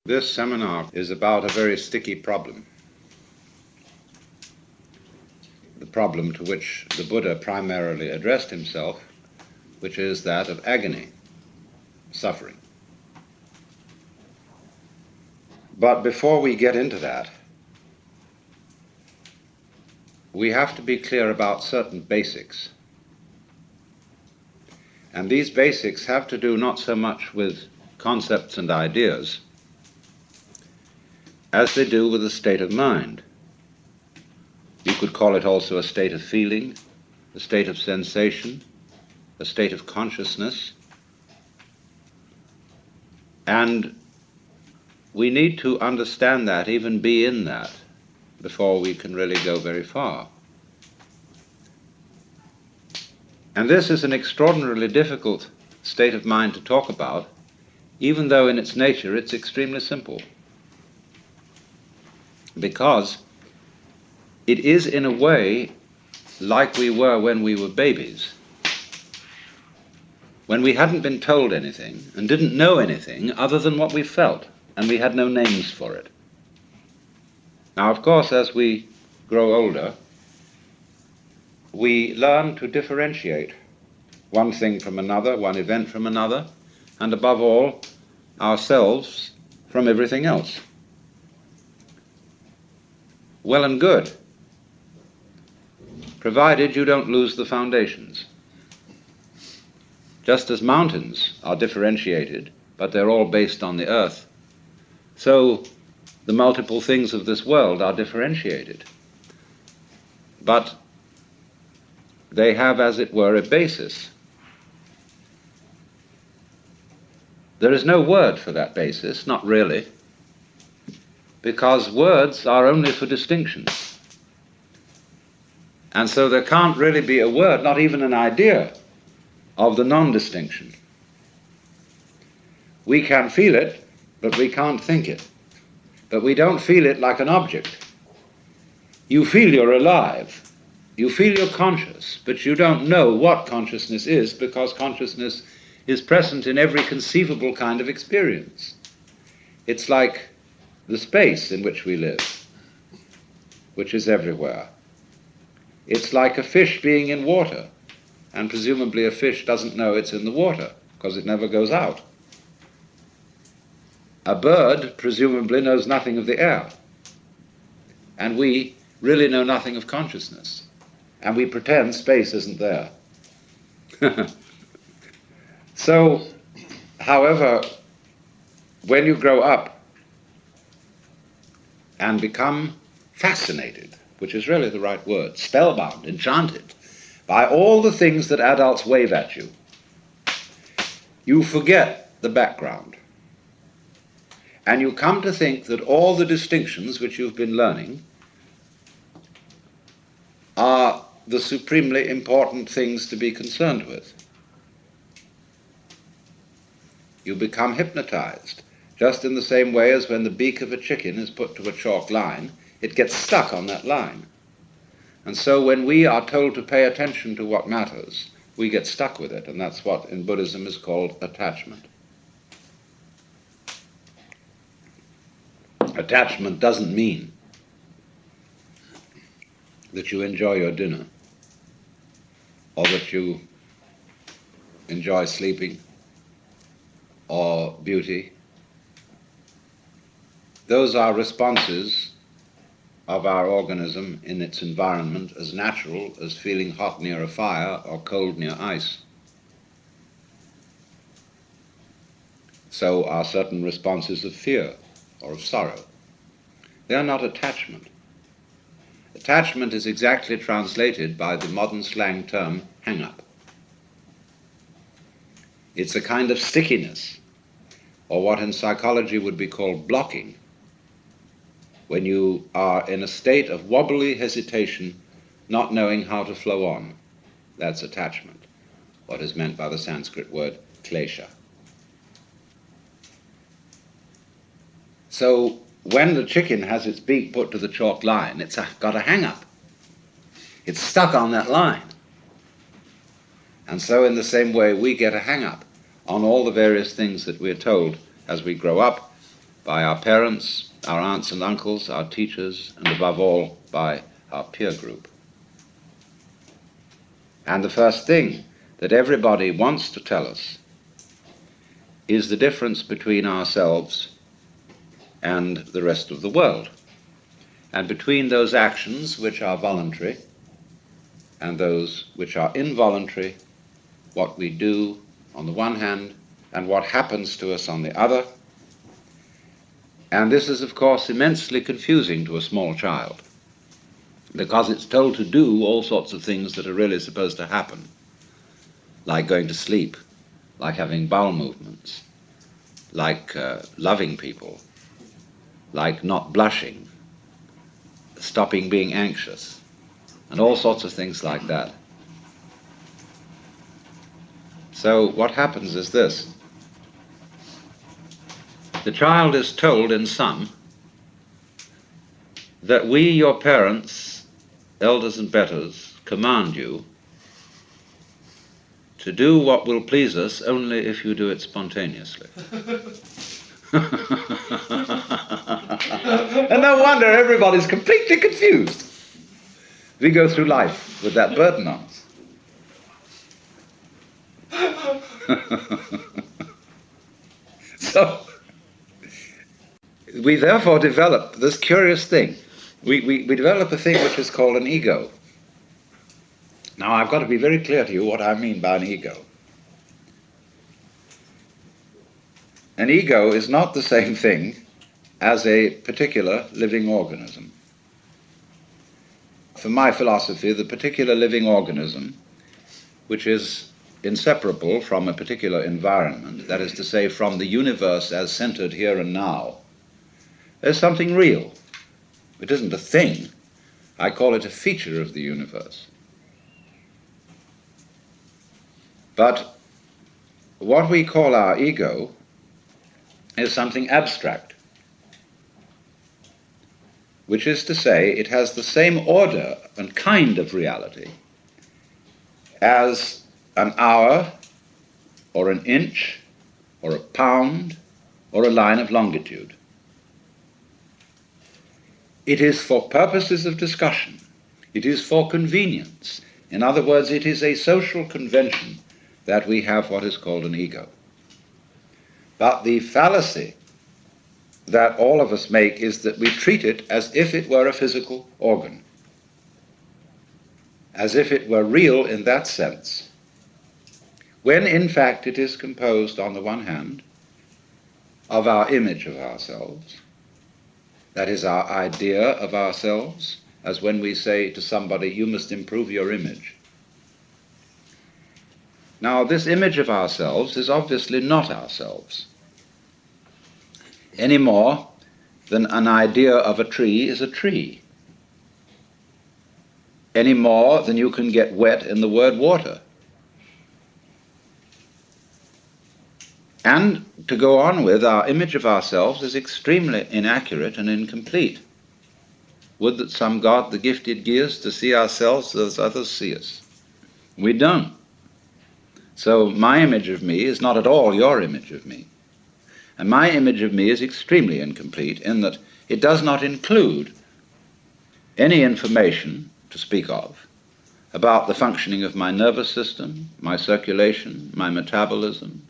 This seminar is about a very sticky problem. The problem to which the Buddha primarily addressed himself, which is that of agony, suffering. But before we get into that, we have to be clear about certain basics. And these basics have to do not so much with concepts and ideas as they do with a state of mind. You could call it also a state of feeling, a state of sensation, a state of consciousness. And we need to understand that, even be in that, before we can really go very far. And this is an extraordinarily difficult state of mind to talk about, even though in its nature it's extremely simple. Because it is in a way like we were when we were babies, when we hadn't been told anything and didn't know anything other than what we felt, and we had no names for it. Now, of course, as we grow older, we learn to differentiate one thing from another, one event from another, and above all, ourselves from everything else. Well and good, provided you don't lose the foundations. Just as mountains are differentiated, but they're all based on the earth, so the multiple things of this world are differentiated. But they have, as it were, a basis. There is no word for that basis, not really, because words are only for distinctions. And so there can't really be a word, not even an idea, of the non-distinction. We can feel it, but we can't think it. But we don't feel it like an object. You feel you're alive. You feel you're conscious, but you don't know what consciousness is, because consciousness is present in every conceivable kind of experience. It's like the space in which we live, which is everywhere. It's like a fish being in water, and presumably a fish doesn't know it's in the water, because it never goes out. A bird presumably knows nothing of the air, and we really know nothing of consciousness, and we pretend space isn't there. So, however, when you grow up and become fascinated, which is really the right word, spellbound, enchanted, by all the things that adults wave at you, you forget the background. And you come to think that all the distinctions which you've been learning are the supremely important things to be concerned with. You become hypnotized, just in the same way as when the beak of a chicken is put to a chalk line, it gets stuck on that line. And so when we are told to pay attention to what matters, we get stuck with it, and that's what in Buddhism is called attachment. Attachment doesn't mean that you enjoy your dinner, or that you enjoy sleeping, or beauty. Those are responses of our organism in its environment, as natural as feeling hot near a fire or cold near ice. So are certain responses of fear or of sorrow. They are not attachment. Attachment is exactly translated by the modern slang term hang-up. It's a kind of stickiness, or what in psychology would be called blocking, when you are in a state of wobbly hesitation, not knowing how to flow on. That's attachment, what is meant by the Sanskrit word klesha. So when the chicken has its beak put to the chalk line, it's got a hang-up. It's stuck on that line. And so in the same way, we get a hang-up on all the various things that we're told as we grow up by our parents, our aunts and uncles, our teachers, and above all, by our peer group. And the first thing that everybody wants to tell us is the difference between ourselves and the rest of the world, and between those actions which are voluntary and those which are involuntary, what we do on the one hand and what happens to us on the other. And this is, of course, immensely confusing to a small child, because it's told to do all sorts of things that are really supposed to happen, like going to sleep, like having bowel movements, like loving people, like not blushing, stopping being anxious, and all sorts of things like that. So what happens is this. The child is told in sum that we, your parents, elders and betters, command you to do what will please us only if you do it spontaneously. And no wonder everybody's completely confused. We go through life with that burden on us. So, we therefore develop this curious thing. We develop a thing which is called an ego. Now, I've got to be very clear to you what I mean by an ego. An ego is not the same thing as a particular living organism. For my philosophy, the particular living organism, which is inseparable from a particular environment, that is to say, from the universe as centered here and now, is something real. It isn't a thing. I call it a feature of the universe. But what we call our ego is something abstract, which is to say, it has the same order and kind of reality as an hour, or an inch, or a pound, or a line of longitude. It is for purposes of discussion. It is for convenience. In other words, it is a social convention that we have what is called an ego. But the fallacy that all of us make is that we treat it as if it were a physical organ, as if it were real in that sense, when in fact it is composed, on the one hand, of our image of ourselves, that is, our idea of ourselves, as when we say to somebody, you must improve your image. Now, this image of ourselves is obviously not ourselves, any more than an idea of a tree is a tree, any more than you can get wet in the word water. And to go on with, our image of ourselves is extremely inaccurate and incomplete. Would that some God the gifted give us to see ourselves as others see us. We don't. So my image of me is not at all your image of me. And my image of me is extremely incomplete in that it does not include any information to speak of about the functioning of my nervous system, my circulation, my metabolism,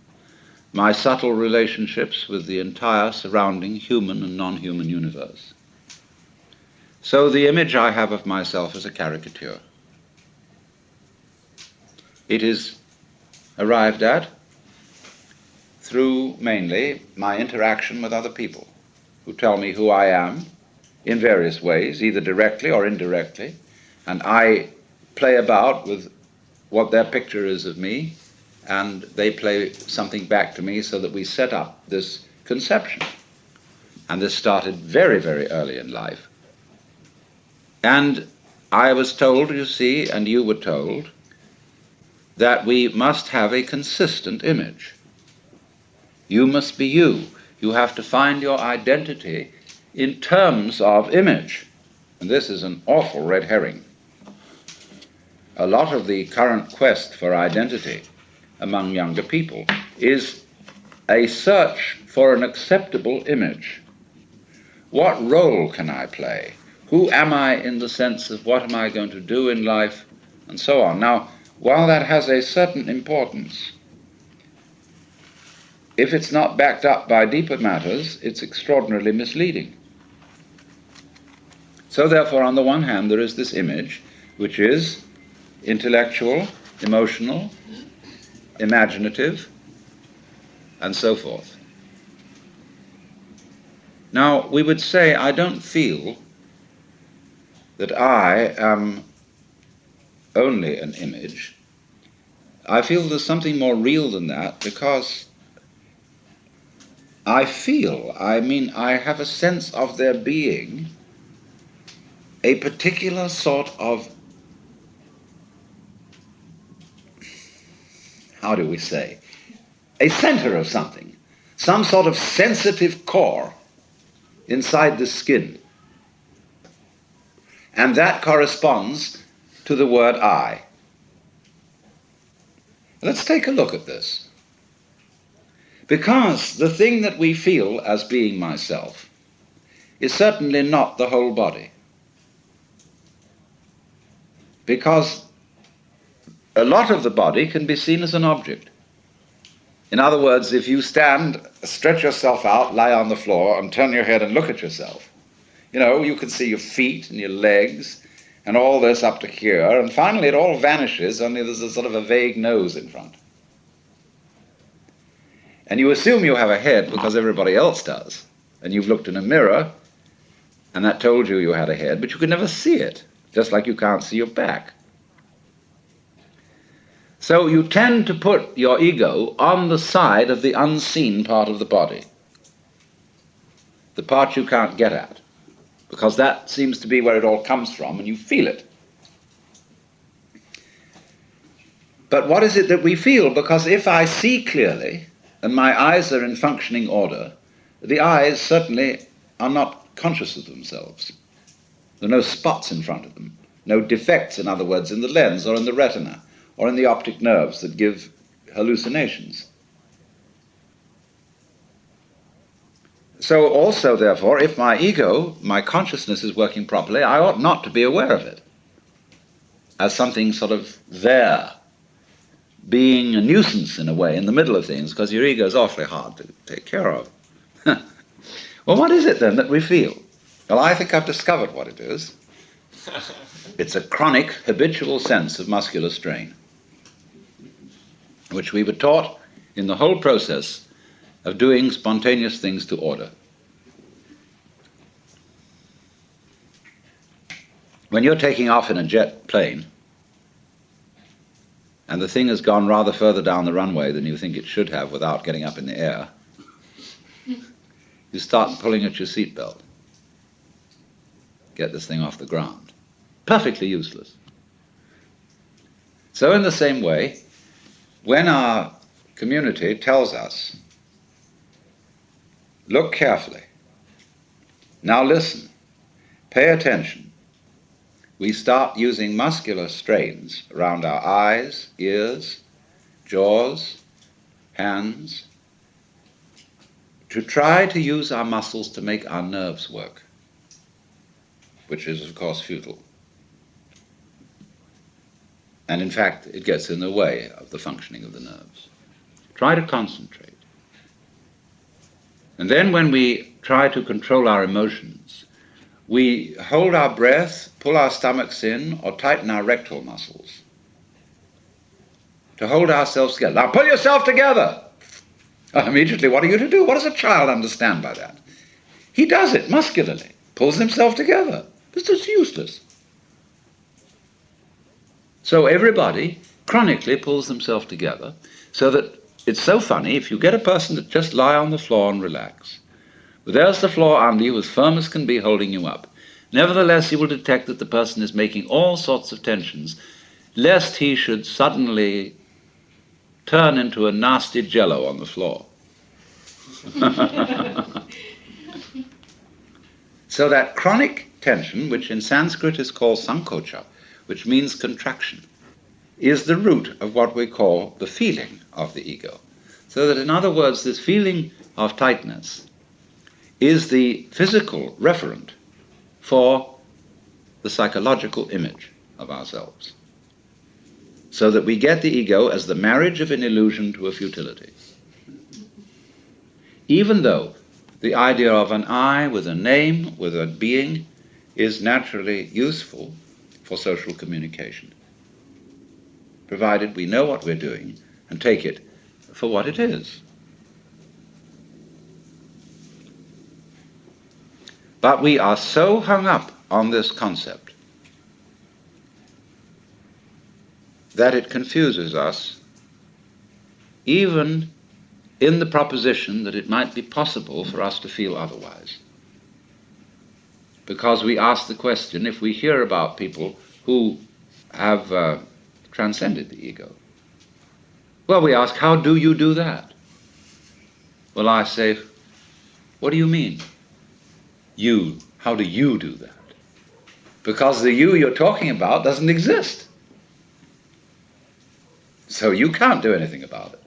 my subtle relationships with the entire surrounding human and non-human universe. So the image I have of myself is a caricature. It is arrived at through mainly my interaction with other people who tell me who I am in various ways, either directly or indirectly, and I play about with what their picture is of me, and they play something back to me so that we set up this conception. And this started very, very early in life. And I was told, you see, and you were told, that we must have a consistent image. You must be you. You have to find your identity in terms of image. And this is an awful red herring. A lot of the current quest for identity among younger people is a search for an acceptable image. What role can I play? Who am I in the sense of what am I going to do in life, and so on. Now, while that has a certain importance, if it's not backed up by deeper matters, it's extraordinarily misleading. So therefore, on the one hand, there is this image, which is intellectual, emotional, imaginative, and so forth. Now, we would say, I don't feel that I am only an image. I feel there's something more real than that, because I have a sense of there being a particular sort of, how do we say, a center of something, some sort of sensitive core inside the skin. And that corresponds to the word I. Let's take a look at this. Because the thing that we feel as being myself is certainly not the whole body. Because a lot of the body can be seen as an object. In other words, if you stand, stretch yourself out, lie on the floor, and turn your head and look at yourself, you can see your feet and your legs and all this up to here, and finally it all vanishes, only there's a sort of a vague nose in front. And you assume you have a head because everybody else does, and you've looked in a mirror, and that told you you had a head, but you could never see it, just like you can't see your back. So you tend to put your ego on the side of the unseen part of the body, the part you can't get at, because that seems to be where it all comes from, and you feel it. But what is it that we feel? Because if I see clearly, and my eyes are in functioning order, the eyes certainly are not conscious of themselves. There are no spots in front of them, no defects, in other words, in the lens or in the retina or in the optic nerves that give hallucinations. So also, therefore, if my ego, my consciousness is working properly, I ought not to be aware of it as something sort of there, being a nuisance in a way in the middle of things, because your ego is awfully hard to take care of. Well, what is it then that we feel? Well, I think I've discovered what it is. It's a chronic, habitual sense of muscular strain, which we were taught in the whole process of doing spontaneous things to order. When you're taking off in a jet plane, and the thing has gone rather further down the runway than you think it should have without getting up in the air, you start pulling at your seatbelt. Get this thing off the ground. Perfectly useless. So in the same way, when our community tells us, look carefully, now listen, pay attention, we start using muscular strains around our eyes, ears, jaws, hands, to try to use our muscles to make our nerves work, which is, of course, futile. And in fact, it gets in the way of the functioning of the nerves. Try to concentrate. And then when we try to control our emotions, we hold our breath, pull our stomachs in, or tighten our rectal muscles to hold ourselves together. Now pull yourself together! Immediately, what are you to do? What does a child understand by that? He does it muscularly, pulls himself together. This is useless. So everybody chronically pulls themselves together, so that it's so funny, if you get a person to just lie on the floor and relax, but there's the floor under you, as firm as can be, holding you up. Nevertheless, you will detect that the person is making all sorts of tensions, lest he should suddenly turn into a nasty jello on the floor. So that chronic tension, which in Sanskrit is called sankocha, which means contraction, is the root of what we call the feeling of the ego. So that, in other words, this feeling of tightness is the physical referent for the psychological image of ourselves. So that we get the ego as the marriage of an illusion to a futility. Even though the idea of an I with a name, with a being, is naturally useful for social communication, provided we know what we're doing and take it for what it is. But we are so hung up on this concept that it confuses us, even in the proposition that it might be possible for us to feel otherwise. Because we ask the question, if we hear about people who have transcended the ego, well, we ask, how do you do that? Well, I say, what do you mean? You, how do you do that? Because the you you're talking about doesn't exist. So you can't do anything about it.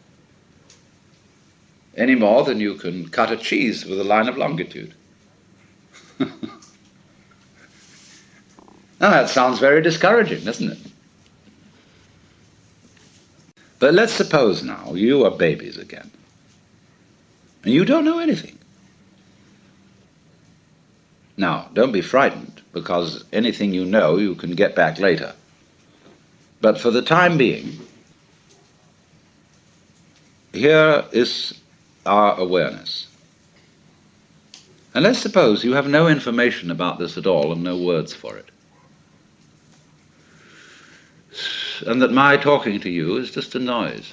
Any more than you can cut a cheese with a line of longitude. Now that sounds very discouraging, doesn't it? But let's suppose now you are babies again, and you don't know anything. Now, don't be frightened, because anything you know you can get back later. But for the time being, here is our awareness. And let's suppose you have no information about this at all and no words for it. And that my talking to you is just a noise.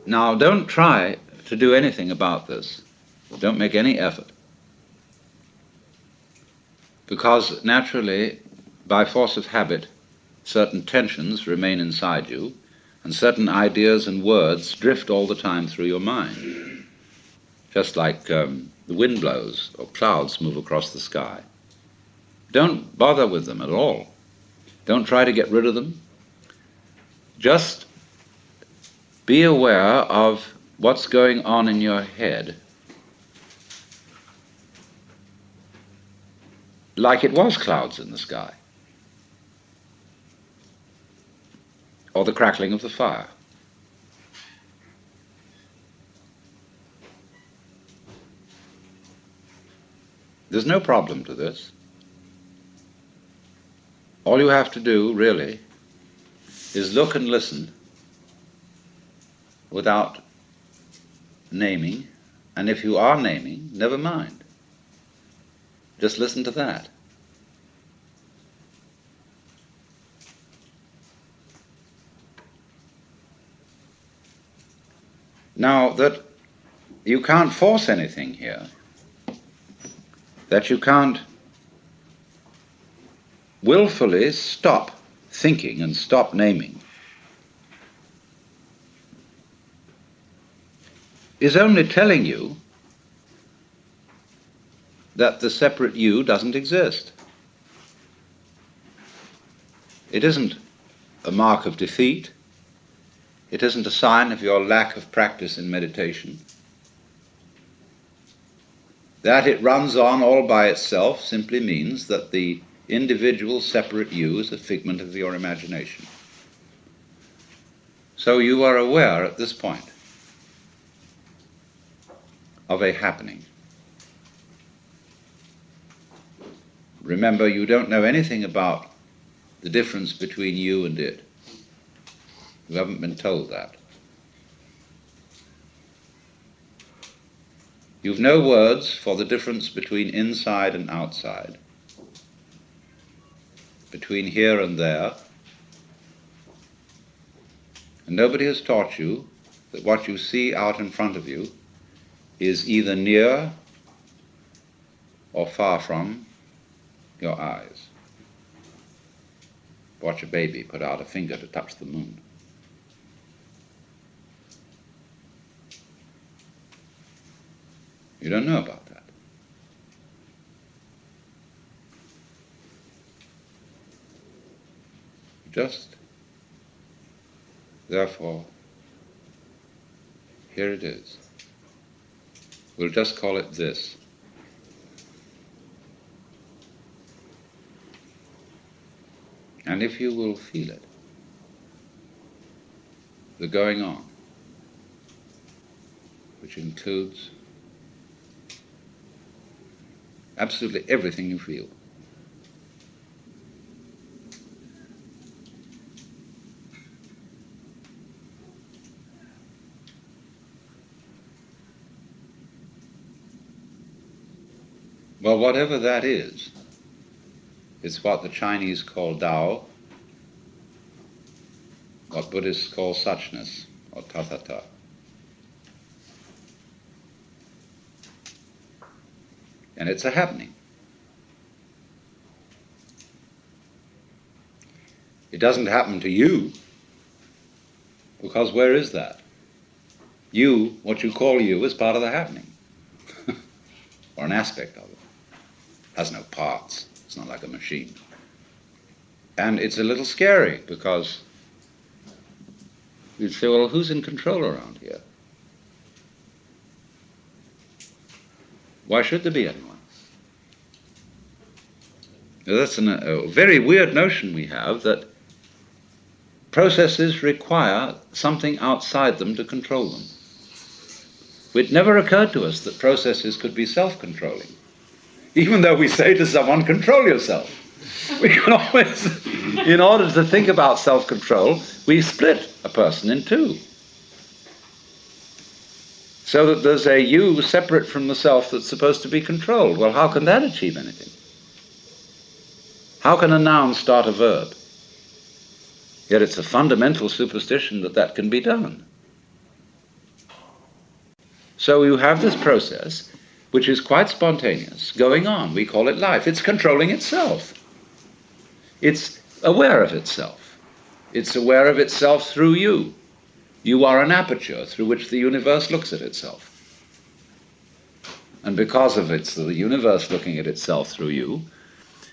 Now, don't try to do anything about this. Don't make any effort. Because naturally, by force of habit, certain tensions remain inside you, and certain ideas and words drift all the time through your mind. Just like the wind blows or clouds move across the sky. Don't bother with them at all. Don't try to get rid of them. Just be aware of what's going on in your head, like it was clouds in the sky, or the crackling of the fire. There's no problem to this. All you have to do, really, is look and listen without naming, and if you are naming, never mind. Just listen to that. Now, that you can't force anything here, that you can't willfully stop thinking and stop naming, is only telling you that the separate you doesn't exist. It isn't a mark of defeat. It isn't a sign of your lack of practice in meditation. That it runs on all by itself simply means that the individual separate you is a figment of your imagination. So you are aware at this point of a happening. Remember, you don't know anything about the difference between you and it. You haven't been told that. You've no words for the difference between inside and outside, between here and there, and nobody has taught you that what you see out in front of you is either near or far from your eyes. Watch a baby put out a finger to touch the moon. You don't know about that. Just, therefore, here it is. We'll just call it this. And if you will feel it, the going on, which includes absolutely everything you feel. Well, whatever that is, it's what the Chinese call Tao, what Buddhists call suchness, or tathata. And it's a happening. It doesn't happen to you, because where is that? You, what you call you, is part of the happening, or an aspect of it. It has no parts. It's not like a machine. And it's a little scary, because you'd say, well, who's in control around here? Why should there be anyone? Now, that's a very weird notion we have, that processes require something outside them to control them. It never occurred to us that processes could be self-controlling, even though we say to someone, control yourself. We can always, in order to think about self-control, we split a person in two, so that there's a you separate from the self that's supposed to be controlled. Well, how can that achieve anything? How can a noun start a verb? Yet it's a fundamental superstition that that can be done. So you have this process, which is quite spontaneous, going on. We call it life. It's controlling itself. It's aware of itself. It's aware of itself through you. You are an aperture through which the universe looks at itself. And because of it's the universe looking at itself through you,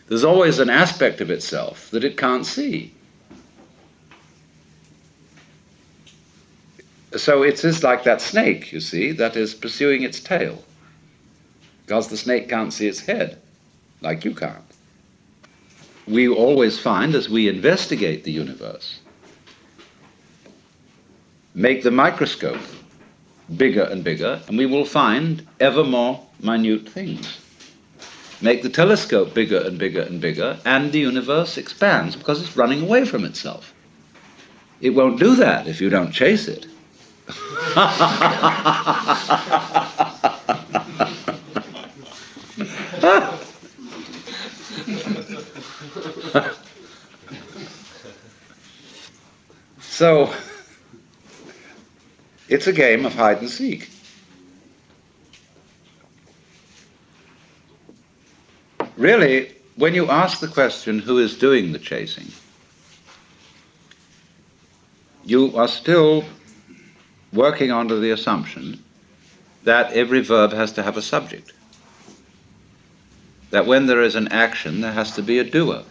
there's always an aspect of itself that it can't see. So it is like that snake, you see, that is pursuing its tail, because the snake can't see its head, like you can't. We always find, as we investigate the universe, make the microscope bigger and bigger, and we will find ever more minute things. Make the telescope bigger and bigger and bigger, and the universe expands because it's running away from itself. It won't do that if you don't chase it. So, it's a game of hide and seek. Really, when you ask the question, who is doing the chasing, you are still working under the assumption that every verb has to have a subject. That when there is an action, there has to be a doer.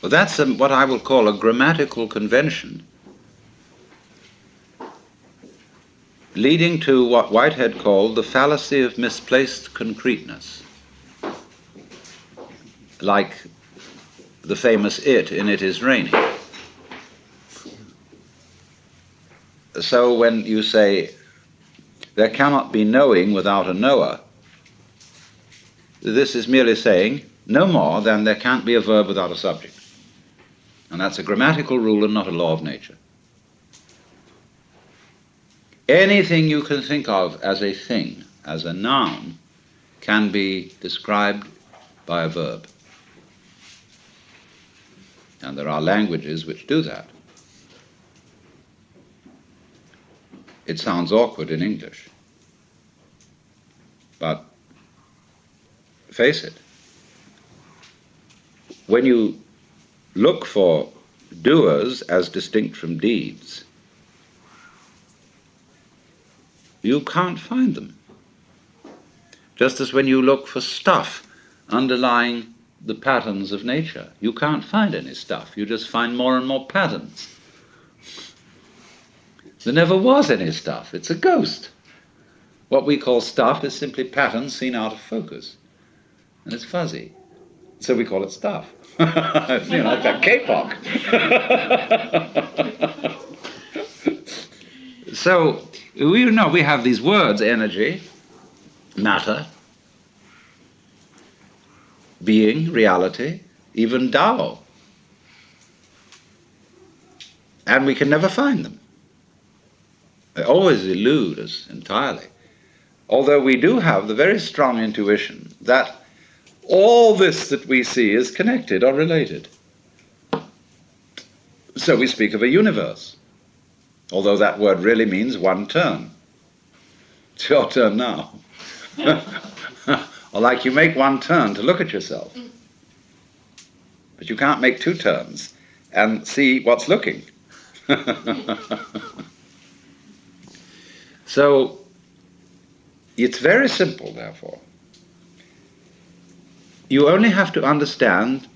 Well, that's what I will call a grammatical convention, leading to what Whitehead called the fallacy of misplaced concreteness. Like the famous "it" in "It Is Raining." So when you say, there cannot be knowing without a knower, this is merely saying no more than there can't be a verb without a subject. And that's a grammatical rule and not a law of nature. Anything you can think of as a thing, as a noun, can be described by a verb. And there are languages which do that. It sounds awkward in English, but face it, when you look for doers as distinct from deeds, you can't find them. Just as when you look for stuff underlying the patterns of nature. You can't find any stuff. You just find more and more patterns. There never was any stuff. It's a ghost. What we call stuff is simply patterns seen out of focus. And it's fuzzy. So we call it stuff. Like that K-pop. So, we have these words: energy, matter, being, reality, even Tao. And we can never find them. They always elude us entirely. Although we do have the very strong intuition that all this that we see is connected or related. So we speak of a universe, although that word really means one turn. It's your turn now. Or like you make one turn to look at yourself. But you can't make two turns and see what's looking. So it's very simple, therefore. You only have to understand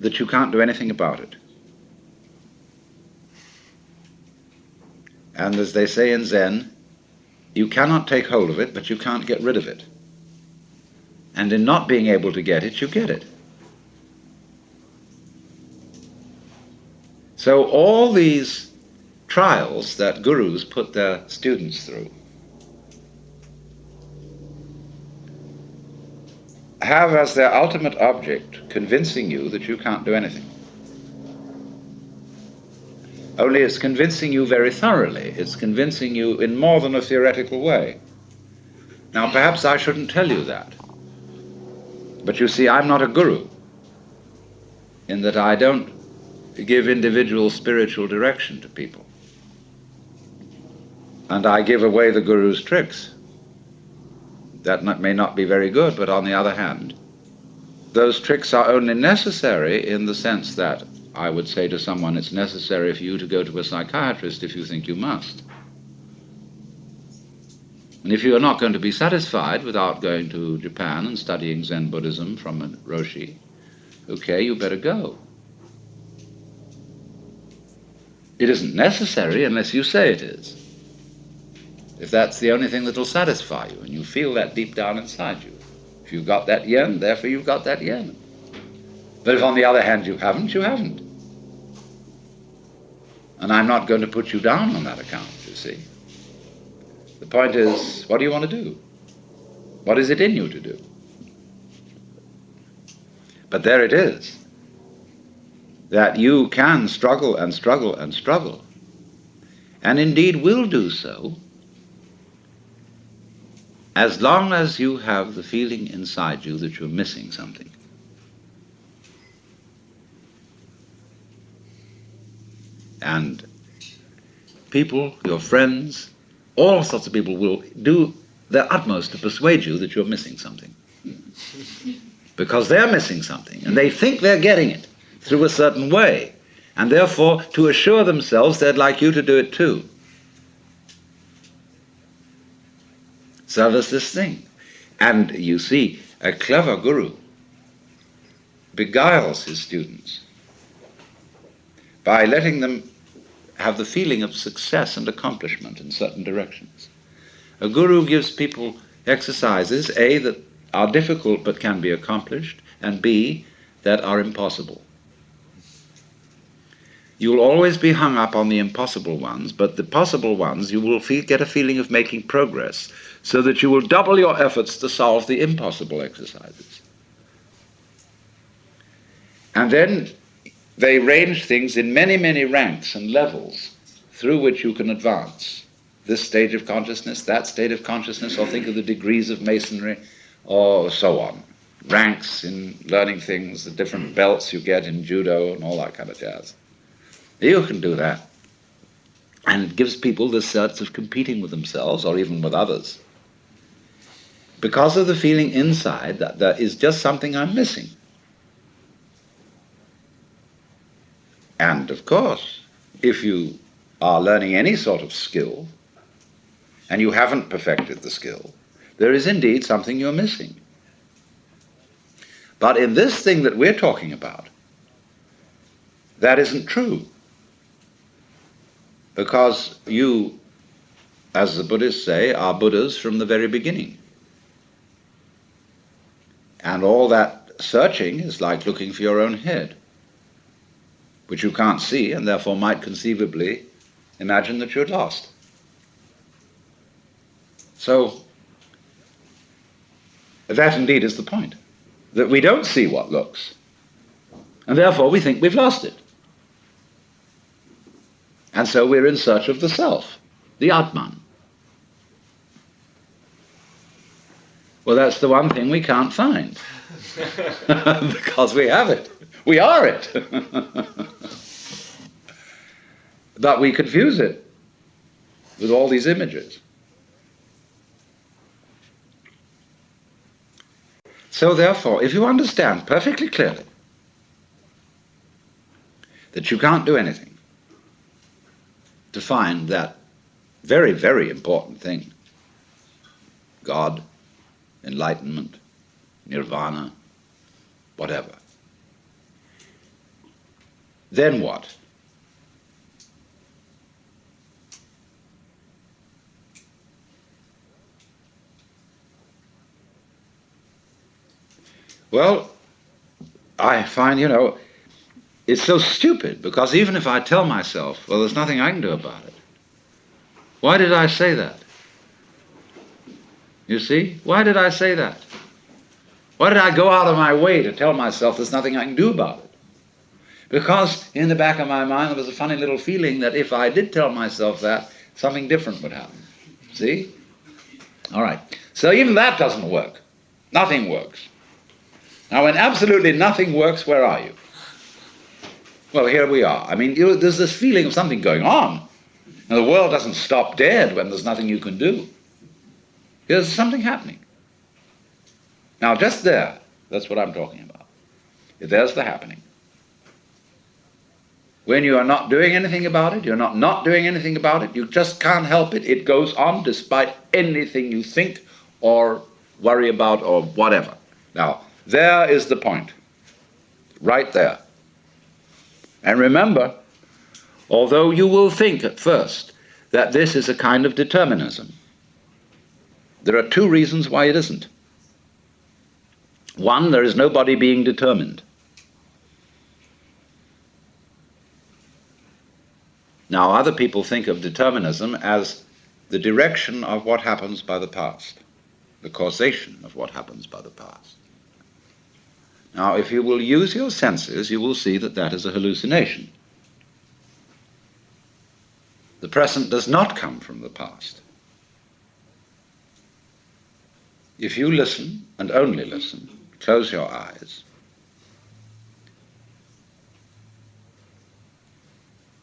that you can't do anything about it. And as they say in Zen, you cannot take hold of it, but you can't get rid of it. And in not being able to get it, you get it. So all these trials that gurus put their students through have as their ultimate object convincing you that you can't do anything. Only it's convincing you very thoroughly. It's convincing you in more than a theoretical way. Now, perhaps I shouldn't tell you that. But you see, I'm not a guru, in that I don't give individual spiritual direction to people. And I give away the guru's tricks. That may not be very good, but on the other hand, those tricks are only necessary in the sense that I would say to someone, it's necessary for you to go to a psychiatrist if you think you must. And if you are not going to be satisfied without going to Japan and studying Zen Buddhism from a Roshi, okay, you better go. It isn't necessary unless you say it is. If that's the only thing that'll satisfy you, and you feel that deep down inside you. If you've got that yen, therefore you've got that yen. But if on the other hand you haven't, you haven't. And I'm not going to put you down on that account, you see. The point is, what do you want to do? What is it in you to do? But there it is, that you can struggle and struggle and struggle, and indeed will do so, as long as you have the feeling inside you that you're missing something. And people, your friends, all sorts of people will do their utmost to persuade you that you're missing something. Because they're missing something, and they think they're getting it through a certain way. And therefore, to assure themselves, they'd like you to do it too. So there's this thing. And you see, a clever guru beguiles his students by letting them have the feeling of success and accomplishment in certain directions. A guru gives people exercises, A, that are difficult but can be accomplished, and B, that are impossible. You'll always be hung up on the impossible ones, but the possible ones you will get a feeling of making progress, so that you will double your efforts to solve the impossible exercises. And then they range things in many, many ranks and levels through which you can advance. This stage of consciousness, that state of consciousness, or think of the degrees of masonry, or so on. Ranks in learning things, the different belts you get in judo and all that kind of jazz. You can do that. And it gives people this sense of competing with themselves or even with others, because of the feeling inside that there is just something I'm missing. And of course, if you are learning any sort of skill and you haven't perfected the skill, there is indeed something you're missing. But in this thing that we're talking about, that isn't true. Because you, as the Buddhists say, are Buddhas from the very beginning. And all that searching is like looking for your own head, which you can't see and therefore might conceivably imagine that you'd lost. So that indeed is the point, that we don't see what looks, and therefore we think we've lost it. And so we're in search of the self, the Atman. Well, that's the one thing we can't find, because we have it. We are it. But we confuse it with all these images. So therefore, if you understand perfectly clearly that you can't do anything to find that very, very important thing, God, enlightenment, nirvana, whatever, then what? Well, I find, it's so stupid, because even if I tell myself, well, there's nothing I can do about it, why did I say that? You see? Why did I say that? Why did I go out of my way to tell myself there's nothing I can do about it? Because in the back of my mind there was a funny little feeling that if I did tell myself that, something different would happen. See? All right. So even that doesn't work. Nothing works. Now, when absolutely nothing works, where are you? Well, here we are. I mean, there's this feeling of something going on. Now, the world doesn't stop dead when there's nothing you can do. There's something happening. Now, just there, that's what I'm talking about. There's the happening. When you are not doing anything about it, you're not doing anything about it, you just can't help it. It goes on despite anything you think or worry about or whatever. Now, there is the point. Right there. And remember, although you will think at first that this is a kind of determinism, there are two reasons why it isn't. One, there is nobody being determined. Now, other people think of determinism as the direction of what happens by the past, the causation of what happens by the past. Now, if you will use your senses, you will see that that is a hallucination. The present does not come from the past. If you listen, and only listen, close your eyes,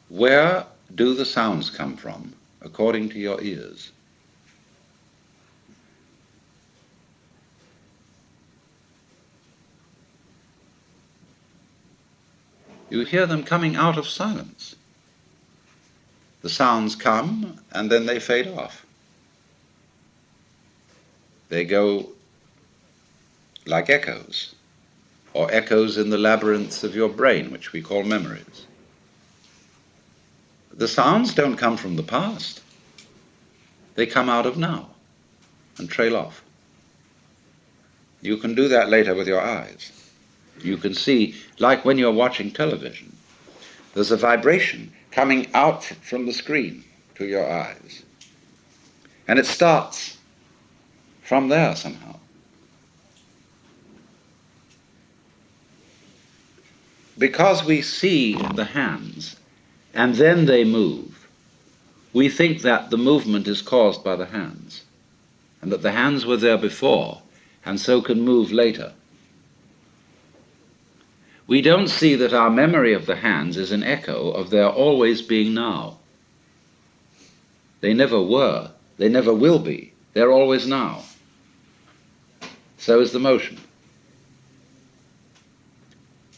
where do the sounds come from according to your ears? You hear them coming out of silence. The sounds come and then they fade off. They go like echoes, or echoes in the labyrinths of your brain, which we call memories. The sounds don't come from the past. They come out of now and trail off. You can do that later with your eyes. You can see, like when you're watching television, there's a vibration coming out from the screen to your eyes. And it starts from there somehow. Because we see the hands and then they move, we think that the movement is caused by the hands, and that the hands were there before and so can move later. We don't see that our memory of the hands is an echo of their always being now. They never were, they never will be, they're always now. So is the motion.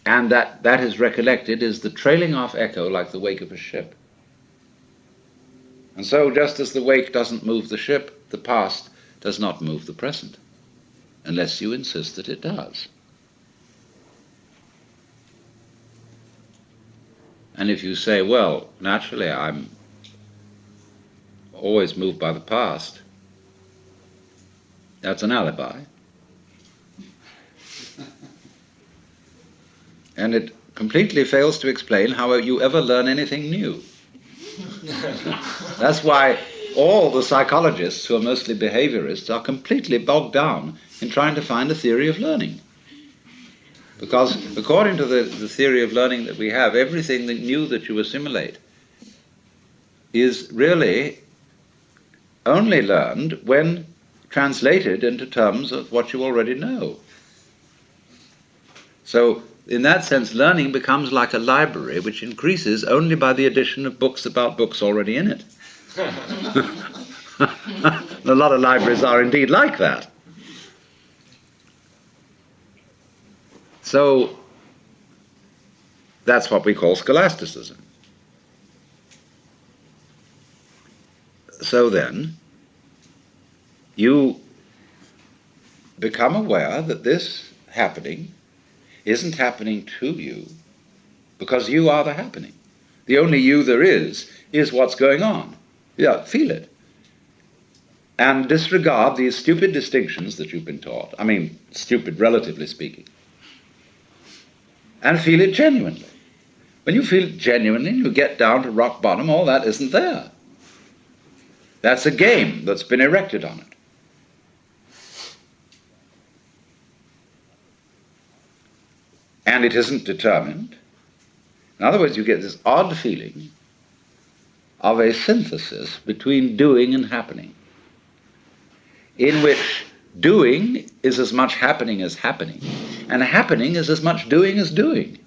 And that is recollected is the trailing off echo like the wake of a ship. And so just as the wake doesn't move the ship, the past does not move the present, unless you insist that it does. And if you say, well, naturally I'm always moved by the past, that's an alibi. And it completely fails to explain how you ever learn anything new. That's why all the psychologists, who are mostly behaviorists, are completely bogged down in trying to find a theory of learning. Because according to the theory of learning that we have, everything new that you assimilate is really only learned when translated into terms of what you already know. So, in that sense, learning becomes like a library which increases only by the addition of books about books already in it. A lot of libraries are indeed like that. So, that's what we call scholasticism. So then, you become aware that this happening isn't happening to you because you are the happening. The only you there is what's going on. Yeah, feel it. And disregard these stupid distinctions that you've been taught. I mean, stupid relatively speaking. And feel it genuinely. When you feel it genuinely, you get down to rock bottom, all that isn't there. That's a game that's been erected on it. And it isn't determined. In other words, you get this odd feeling of a synthesis between doing and happening, in which doing is as much happening as happening, and happening is as much doing as doing.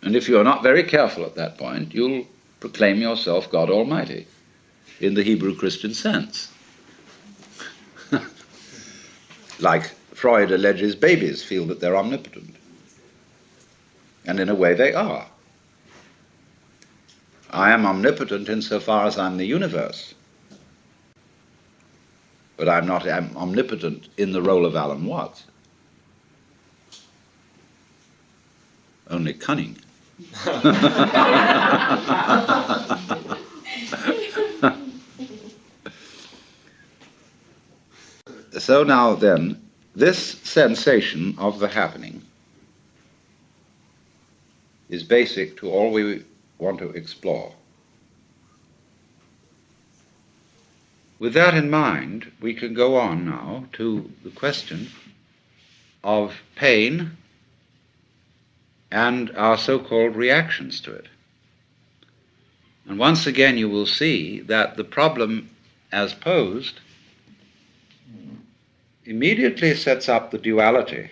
And if you are not very careful at that point, you'll proclaim yourself God Almighty, in the Hebrew Christian sense. Like Freud alleges babies feel that they're omnipotent. And in a way they are. I am omnipotent insofar as I'm the universe. But I'm not omnipotent in the role of Alan Watts. Only cunning. So now then, this sensation of the happening is basic to all we want to explore. With that in mind, we can go on now to the question of pain and our so-called reactions to it. And once again you will see that the problem as posed immediately sets up the duality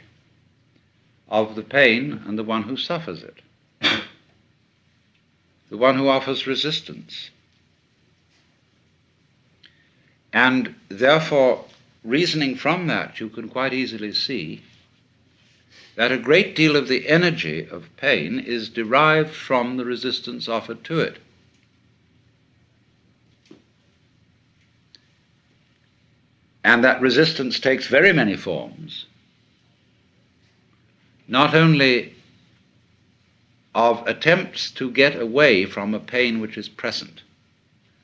of the pain and the one who suffers it, the one who offers resistance. And therefore, reasoning from that, you can quite easily see that a great deal of the energy of pain is derived from the resistance offered to it. And that resistance takes very many forms, not only of attempts to get away from a pain which is present.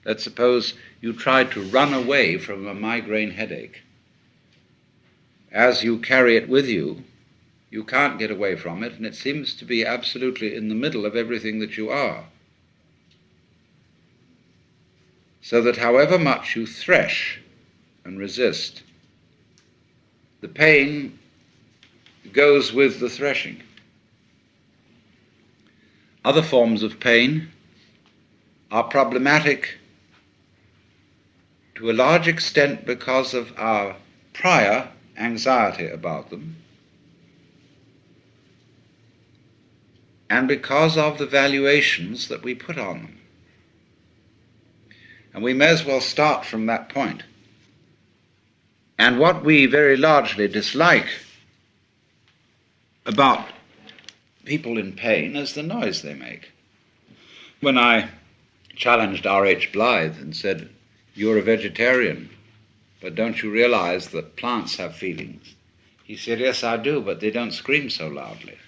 Let's suppose you tried to run away from a migraine headache. As you carry it with you, you can't get away from it, and it seems to be absolutely in the middle of everything that you are. So that however much you thresh and resist, the pain goes with the threshing. Other forms of pain are problematic to a large extent because of our prior anxiety about them and because of the valuations that we put on them. And we may as well start from that point. And what we very largely dislike about people in pain is the noise they make. When I challenged R.H. Blythe and said, "You're a vegetarian, but don't you realize that plants have feelings?" He said, yes, I do, but they don't scream so loudly.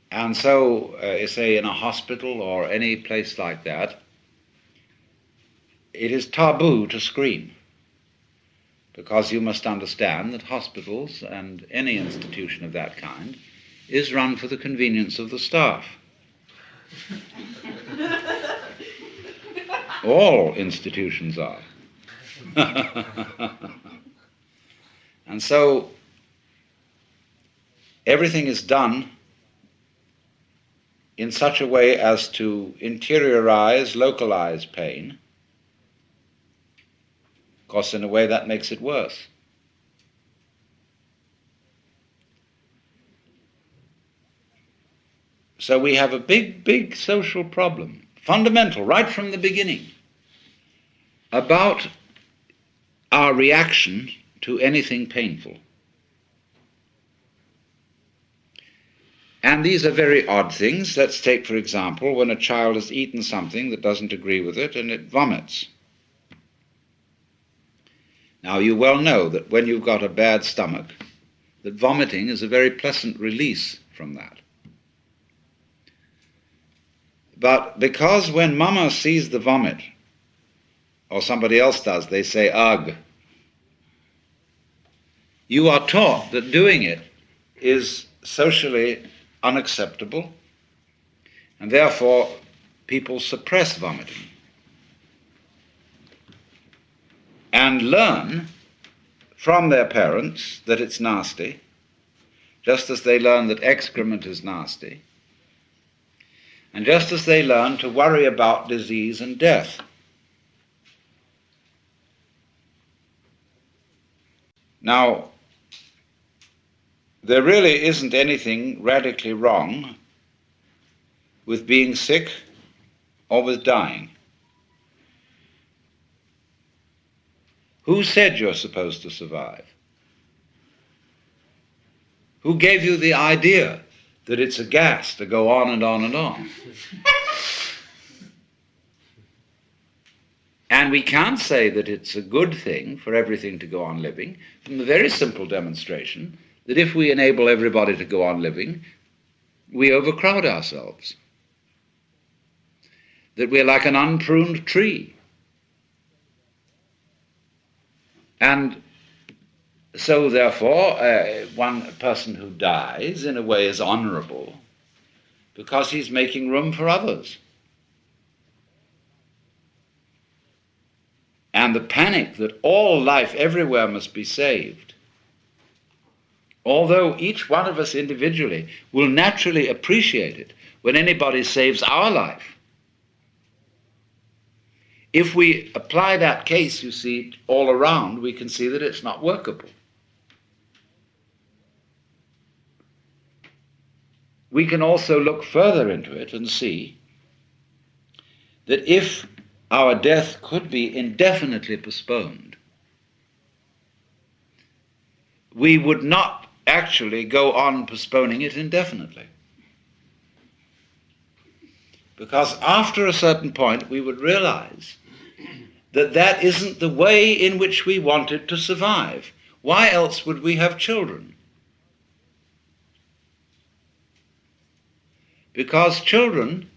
And so, say in a hospital or any place like that, it is taboo to scream, because you must understand that hospitals and any institution of that kind is run for the convenience of the staff. All institutions are. And so everything is done in such a way as to interiorize, localize pain. Of course, in a way that makes it worse. So we have a big, big social problem, fundamental, right from the beginning, about our reaction to anything painful. And these are very odd things. Let's take, for example, when a child has eaten something that doesn't agree with it and it vomits. Now, you well know that when you've got a bad stomach, that vomiting is a very pleasant release from that. But because when Mama sees the vomit, or somebody else does, they say, ugh, you are taught that doing it is socially unacceptable, and therefore people suppress vomiting and learn from their parents that it's nasty, just as they learn that excrement is nasty, and just as they learn to worry about disease and death. Now, there really isn't anything radically wrong with being sick or with dying. Who said you're supposed to survive? Who gave you the idea that it's a gas to go on and on and on? And we can't say that it's a good thing for everything to go on living from the very simple demonstration that if we enable everybody to go on living, we overcrowd ourselves. That we're like an unpruned tree. And so, therefore, one person who dies, in a way, is honorable because he's making room for others. And the panic that all life everywhere must be saved, although each one of us individually will naturally appreciate it when anybody saves our life, if we apply that case, you see, all around, we can see that it's not workable. We can also look further into it and see that if our death could be indefinitely postponed, we would not actually go on postponing it indefinitely. Because after a certain point, we would realize that that isn't the way in which we wanted to survive. Why else would we have children? Because children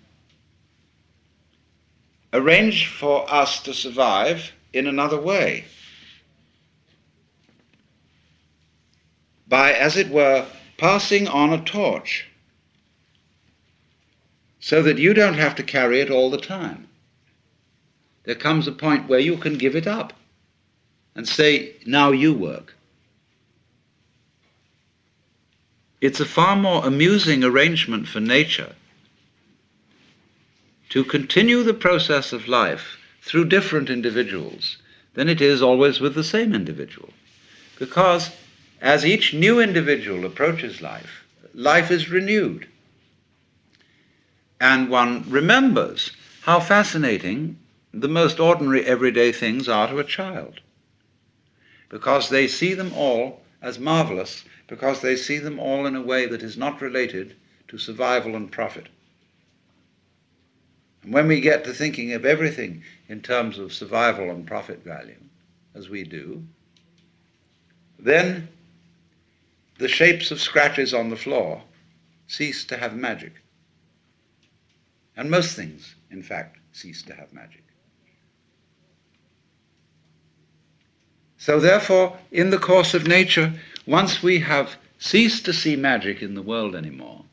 arrange for us to survive in another way. By, as it were, passing on a torch, so that you don't have to carry it all the time. There comes a point where you can give it up and say, now you work. It's a far more amusing arrangement for nature to continue the process of life through different individuals than it is always with the same individual. Because as each new individual approaches life, life is renewed. And one remembers how fascinating the most ordinary everyday things are to a child, because they see them all as marvelous, because they see them all in a way that is not related to survival and profit. And when we get to thinking of everything in terms of survival and profit value, as we do, then the shapes of scratches on the floor cease to have magic. And most things, in fact, cease to have magic. So therefore, in the course of nature, once we have ceased to see magic in the world anymore,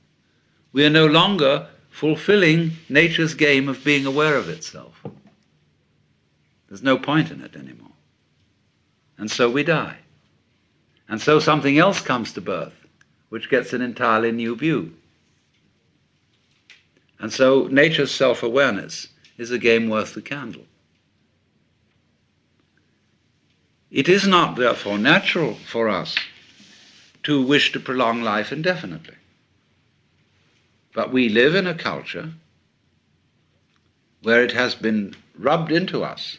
we are no longer fulfilling nature's game of being aware of itself. There's no point in it anymore. And so we die. And so something else comes to birth, which gets an entirely new view. And so nature's self-awareness is a game worth the candle. It is not, therefore, natural for us to wish to prolong life indefinitely. But we live in a culture where it has been rubbed into us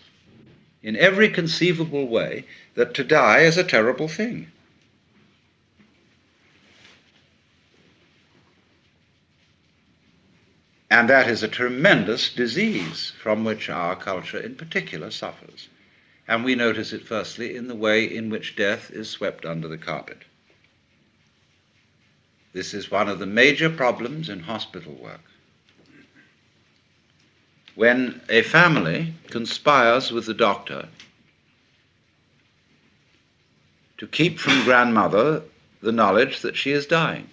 in every conceivable way that to die is a terrible thing. And that is a tremendous disease from which our culture in particular suffers. And we notice it firstly in the way in which death is swept under the carpet. This is one of the major problems in hospital work. When a family conspires with the doctor to keep from grandmother the knowledge that she is dying.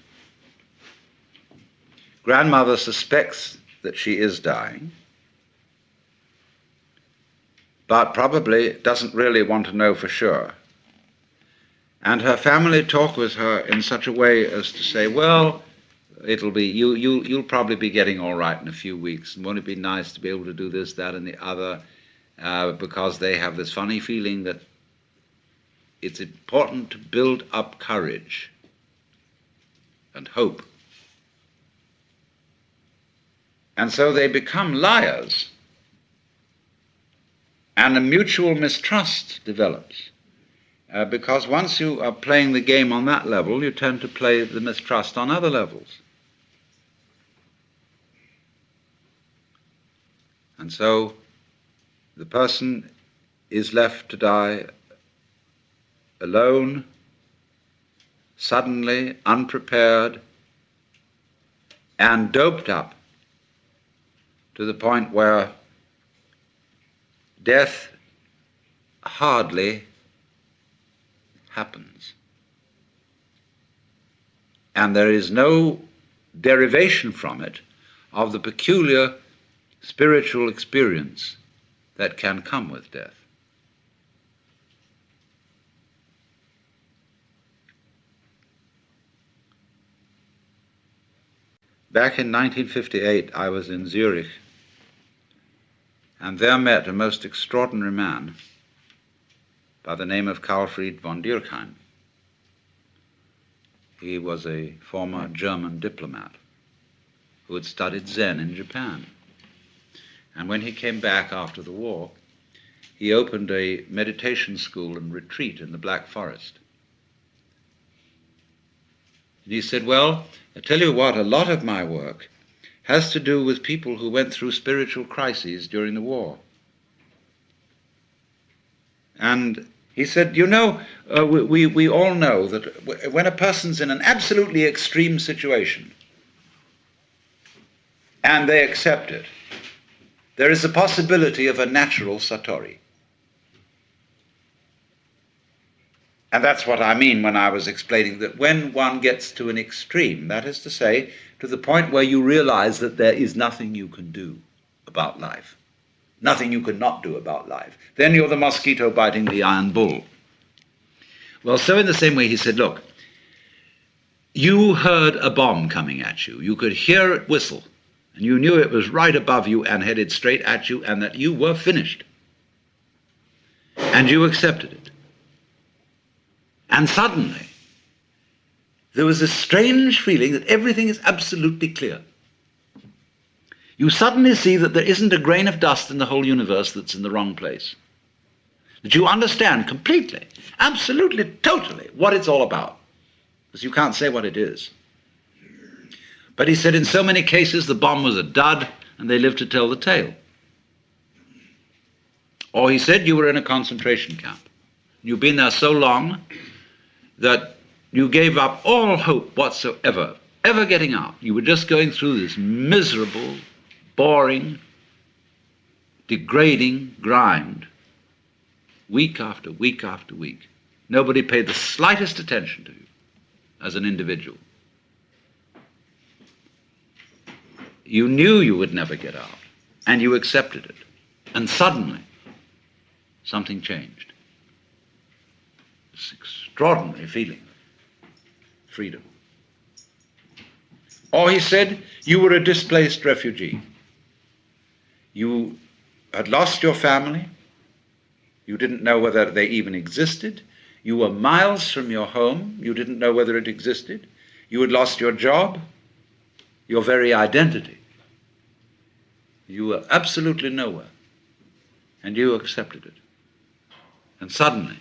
Grandmother suspects that she is dying, but probably doesn't really want to know for sure. And her family talk with her in such a way as to say, well, you'll probably be getting all right in a few weeks, and won't it be nice to be able to do this, that, and the other, because they have this funny feeling that it's important to build up courage and hope. And so they become liars, and a mutual mistrust develops. Because once you are playing the game on that level, you tend to play the mistrust on other levels. And so the person is left to die alone, suddenly, unprepared, and doped up to the point where death hardly happens. And there is no derivation from it of the peculiar spiritual experience that can come with death. Back in 1958, I was in Zurich, and there met a most extraordinary man by the name of carefree von Dürkheim. He was a former German diplomat who had studied Zen in Japan. And when he came back after the war, he opened a meditation school and retreat in the Black Forest. And he said, well, I tell you what, a lot of my work has to do with people who went through spiritual crises during the war. And he said, you know, we all know that when a person's in an absolutely extreme situation and they accept it, there is a possibility of a natural satori. And that's what I mean when I was explaining that when one gets to an extreme, that is to say, to the point where you realize that there is nothing you can do about life, nothing you can not do about life, then you're the mosquito biting the iron bull. Well, so in the same way he said, look, you heard a bomb coming at you. You could hear it whistle, and you knew it was right above you and headed straight at you and that you were finished. And you accepted it. And suddenly, there was a strange feeling that everything is absolutely clear. You suddenly see that there isn't a grain of dust in the whole universe that's in the wrong place. That you understand completely, absolutely, totally what it's all about. Because you can't say what it is. But he said in so many cases the bomb was a dud and they lived to tell the tale. Or he said you were in a concentration camp. You've been there so long that you gave up all hope whatsoever, ever getting out. You were just going through this miserable, boring, degrading grind, week after week after week. Nobody paid the slightest attention to you as an individual. You knew you would never get out, and you accepted it. And suddenly, something changed. This extraordinary feeling of freedom. Or he said, you were a displaced refugee. You had lost your family. You didn't know whether they even existed. You were miles from your home. You didn't know whether it existed. You had lost your job, your very identity. You were absolutely nowhere. And you accepted it. And suddenly,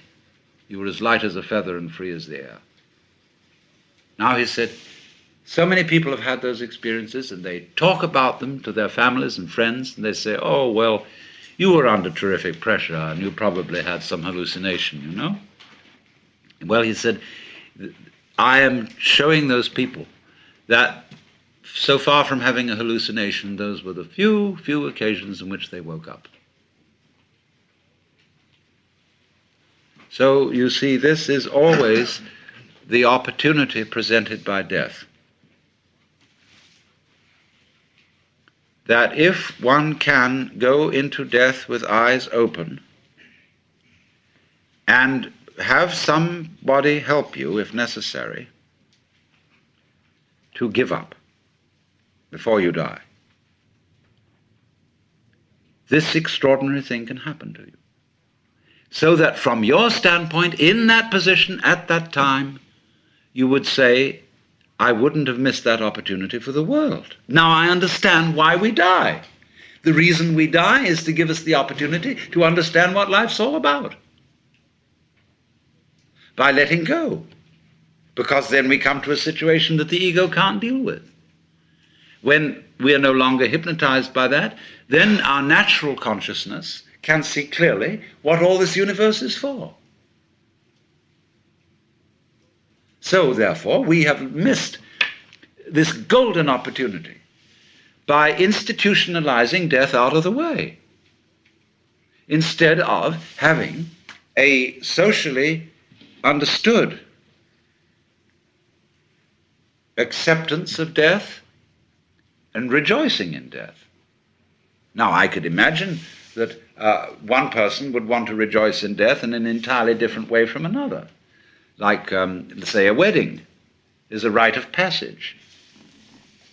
you were as light as a feather and free as the air. Now he said, so many people have had those experiences, and they talk about them to their families and friends, and they say, oh, well, you were under terrific pressure, and you probably had some hallucination, you know? Well, he said, I am showing those people that so far from having a hallucination, those were the few occasions in which they woke up. So you see, this is always the opportunity presented by death. That if one can go into death with eyes open and have somebody help you, if necessary, to give up before you die, this extraordinary thing can happen to you. So that from your standpoint, in that position, at that time, you would say, I wouldn't have missed that opportunity for the world. Now I understand why we die. The reason we die is to give us the opportunity to understand what life's all about. By letting go. Because then we come to a situation that the ego can't deal with. When we are no longer hypnotized by that, then our natural consciousness can see clearly what all this universe is for. So, therefore, we have missed this golden opportunity by institutionalizing death out of the way, instead of having a socially understood acceptance of death and rejoicing in death. Now, I could imagine that one person would want to rejoice in death in an entirely different way from another. Like, let's say, a wedding is a rite of passage.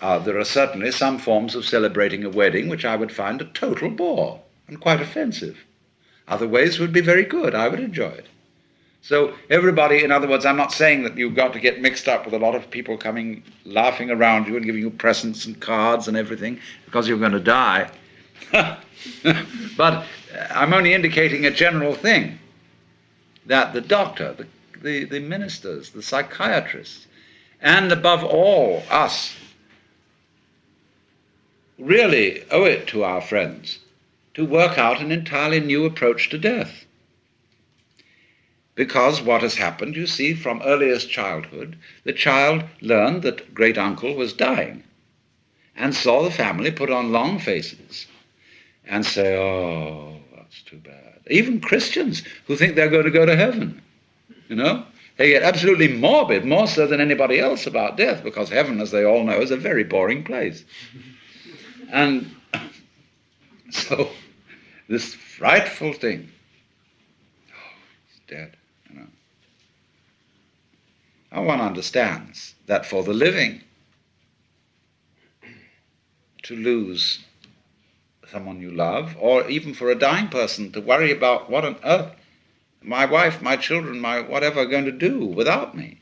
There are certainly some forms of celebrating a wedding which I would find a total bore and quite offensive. Other ways would be very good. I would enjoy it. So everybody, in other words, I'm not saying that you've got to get mixed up with a lot of people coming, laughing around you and giving you presents and cards and everything because you're going to die. But I'm only indicating a general thing, that the doctor, the ministers, the psychiatrists, and above all us, really owe it to our friends to work out an entirely new approach to death. Because what has happened, you see, from earliest childhood, the child learned that great uncle was dying and saw the family put on long faces and say, oh, that's too bad. Even Christians who think they're going to go to heaven, you know, they get absolutely morbid, more so than anybody else, about death, because heaven, as they all know, is a very boring place. And so this frightful thing, oh, he's dead, you know. Now one understands that for the living, to lose someone you love, or even for a dying person to worry about what on earth my wife, my children, my whatever are going to do without me.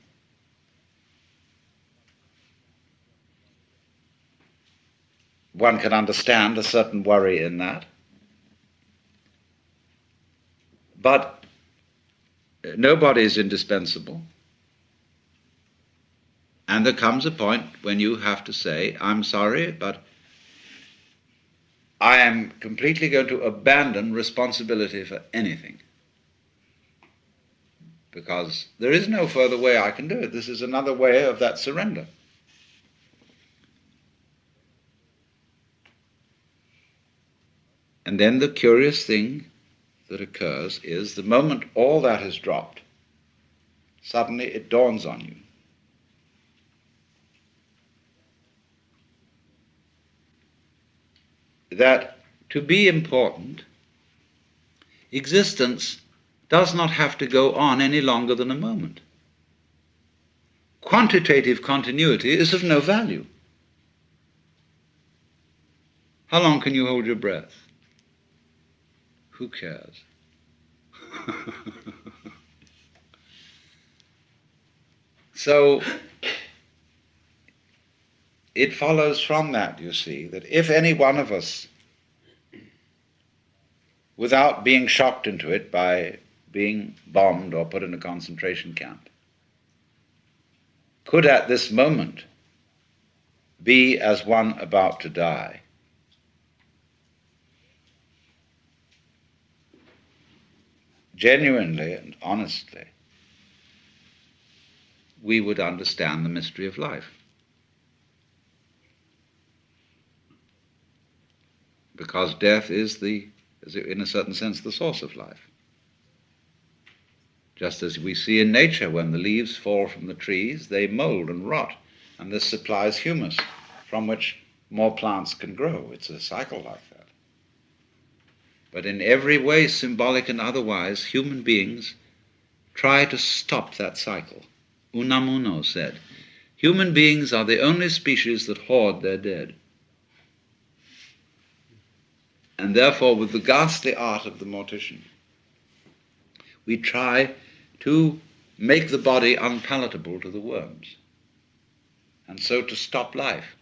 One can understand a certain worry in that. But nobody is indispensable. And there comes a point when you have to say, I'm sorry, but I am completely going to abandon responsibility for anything. because there is no further way I can do it. This is another way of that surrender. And then the curious thing that occurs is the moment all that has dropped, suddenly it dawns on you that to be important, existence does not have to go on any longer than a moment. Quantitative continuity is of no value. How long can you hold your breath? Who cares? So it follows from that, you see, that if any one of us, without being shocked into it by being bombed or put in a concentration camp, could at this moment be as one about to die, genuinely and honestly, we would understand the mystery of life. Because death is in a certain sense, the source of life. Just as we see in nature, when the leaves fall from the trees, they mold and rot, and this supplies humus, from which more plants can grow. It's a cycle like that. But in every way, symbolic and otherwise, human beings try to stop that cycle. Unamuno said, human beings are the only species that hoard their dead. And therefore, with the ghastly art of the mortician, we try to make the body unpalatable to the worms, and so to stop life,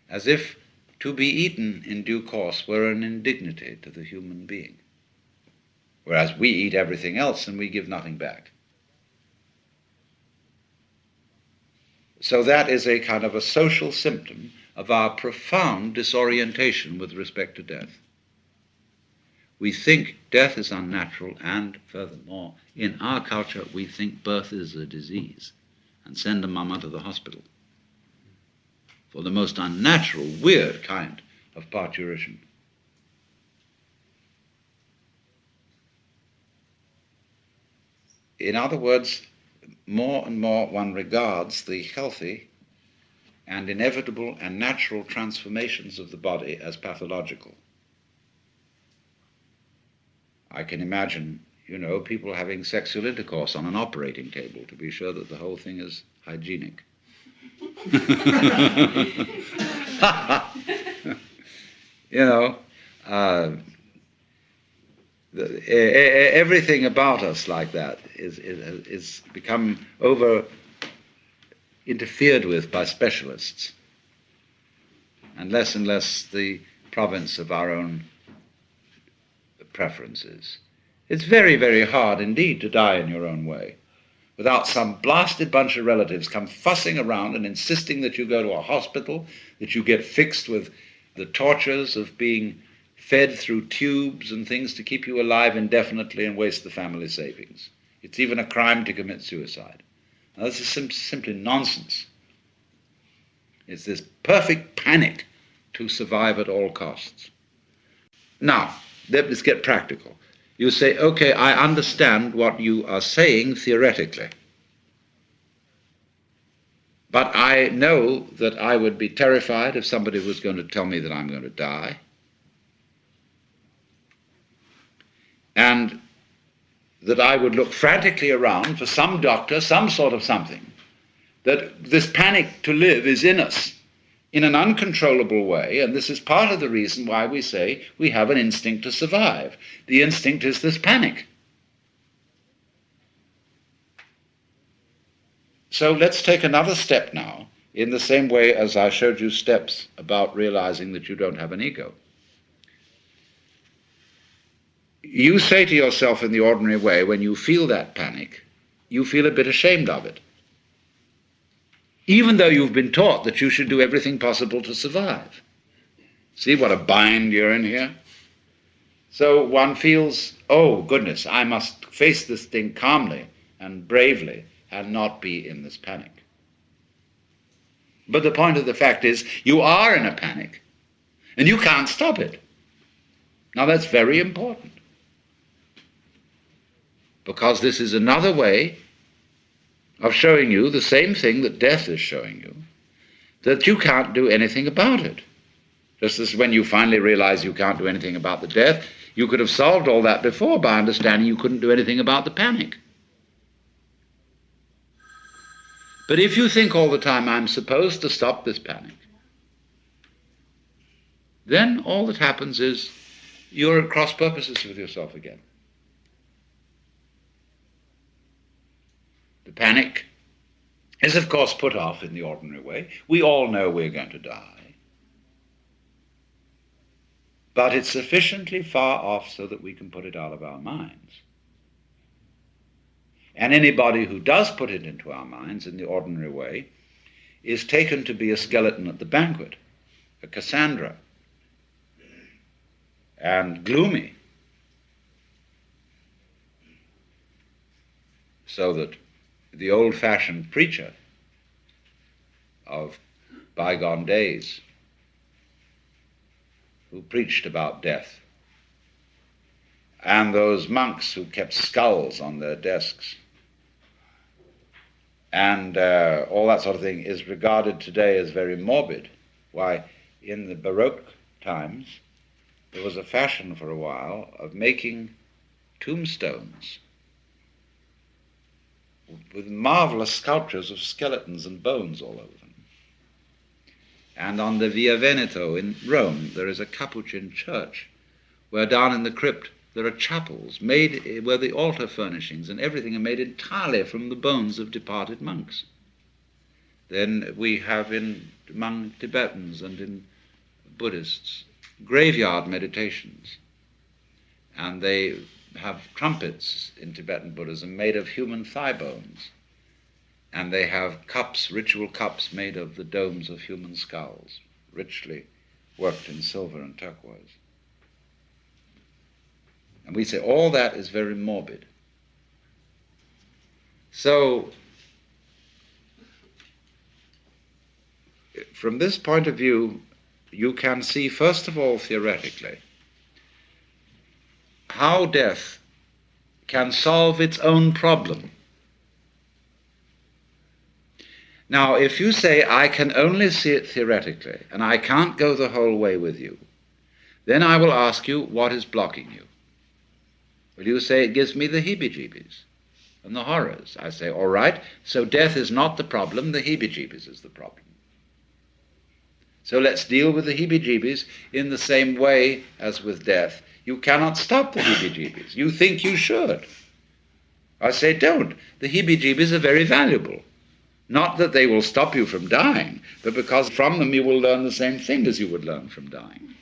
as if to be eaten in due course were an indignity to the human being, whereas we eat everything else and we give nothing back. So that is a kind of a social symptom of our profound disorientation with respect to death. We think death is unnatural, and furthermore, in our culture, we think birth is a disease and send a mama to the hospital for the most unnatural, weird kind of parturition. In other words, more and more one regards the healthy and inevitable and natural transformations of the body as pathological. I can imagine, people having sexual intercourse on an operating table to be sure that the whole thing is hygienic. Everything about us like that is become over interfered with by specialists, and less the province of our own preferences. It's very, very hard indeed to die in your own way without some blasted bunch of relatives come fussing around and insisting that you go to a hospital, that you get fixed with the tortures of being fed through tubes and things to keep you alive indefinitely and waste the family savings. It's even a crime to commit suicide. Now, this is simply nonsense. It's this perfect panic to survive at all costs. Now, let's get practical. You say, okay, I understand what you are saying theoretically, but I know that I would be terrified if somebody was going to tell me that I'm going to die, and that I would look frantically around for some doctor, some sort of something, that this panic to live is in us in an uncontrollable way, and this is part of the reason why we say we have an instinct to survive. The instinct is this panic. So let's take another step now, in the same way as I showed you steps about realizing that you don't have an ego. You say to yourself in the ordinary way, when you feel that panic, you feel a bit ashamed of it, even though you've been taught that you should do everything possible to survive. See what a bind you're in here? So one feels, oh goodness, I must face this thing calmly and bravely and not be in this panic. But the point of the fact is, you are in a panic, and you can't stop it. Now that's very important, because this is another way of showing you the same thing that death is showing you, that you can't do anything about it. Just as when you finally realize you can't do anything about the death, you could have solved all that before by understanding you couldn't do anything about the panic. But if you think all the time, I'm supposed to stop this panic, then all that happens is you're at cross purposes with yourself again. The panic is, of course, put off in the ordinary way. We all know we're going to die. But it's sufficiently far off so that we can put it out of our minds. And anybody who does put it into our minds in the ordinary way is taken to be a skeleton at the banquet, a Cassandra, and gloomy, so that the old-fashioned preacher of bygone days who preached about death, and those monks who kept skulls on their desks, and all that sort of thing, is regarded today as very morbid. Why, in the Baroque times, there was a fashion for a while of making tombstones with marvelous sculptures of skeletons and bones all over them. And on the Via Veneto in Rome, there is a Capuchin church where down in the crypt there are chapels made where the altar furnishings and everything are made entirely from the bones of departed monks. Then we have among Tibetans and in Buddhists graveyard meditations, and they have trumpets in Tibetan Buddhism made of human thigh bones, and they have cups, ritual cups made of the domes of human skulls, richly worked in silver and turquoise. And we say all that is very morbid. So, from this point of view, you can see, first of all, theoretically, how death can solve its own problem. Now, if you say, I can only see it theoretically, and I can't go the whole way with you, then I will ask you, what is blocking you? Will you say, it gives me the heebie-jeebies and the horrors? I say, all right, so death is not the problem, the heebie-jeebies is the problem. So let's deal with the heebie-jeebies in the same way as with death. You cannot stop the heebie-jeebies. You think you should. I say, don't. The heebie-jeebies are very valuable. Not that they will stop you from dying, but because from them you will learn the same thing as you would learn from dying.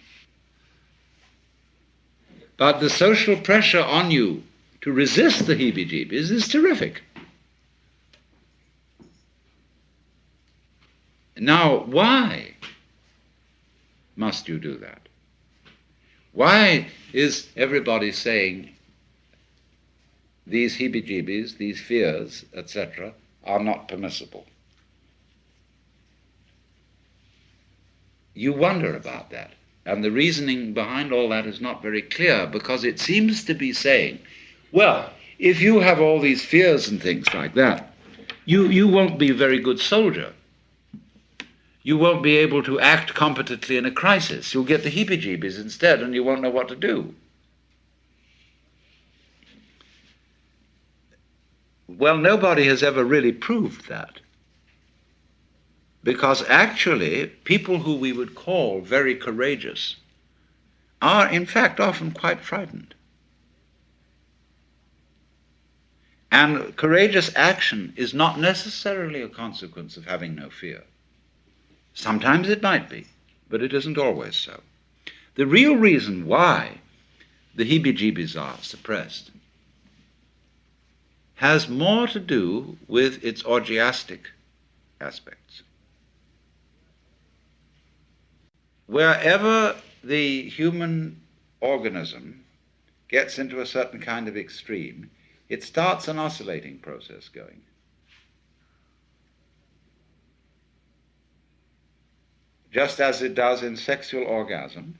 But the social pressure on you to resist the heebie-jeebies is terrific. Now, why must you do that? Why is everybody saying these heebie-jeebies, these fears, etc., are not permissible? You wonder about that. And the reasoning behind all that is not very clear, because it seems to be saying, well, if you have all these fears and things like that, you won't be a very good soldier. You won't be able to act competently in a crisis. You'll get the heebie-jeebies instead, and you won't know what to do. Well, nobody has ever really proved that. Because actually, people who we would call very courageous are, in fact, often quite frightened. And courageous action is not necessarily a consequence of having no fear. Sometimes it might be, but it isn't always so. The real reason why the heebie-jeebies are suppressed has more to do with its orgiastic aspects. Wherever the human organism gets into a certain kind of extreme, it starts an oscillating process going. Just as it does in sexual orgasm.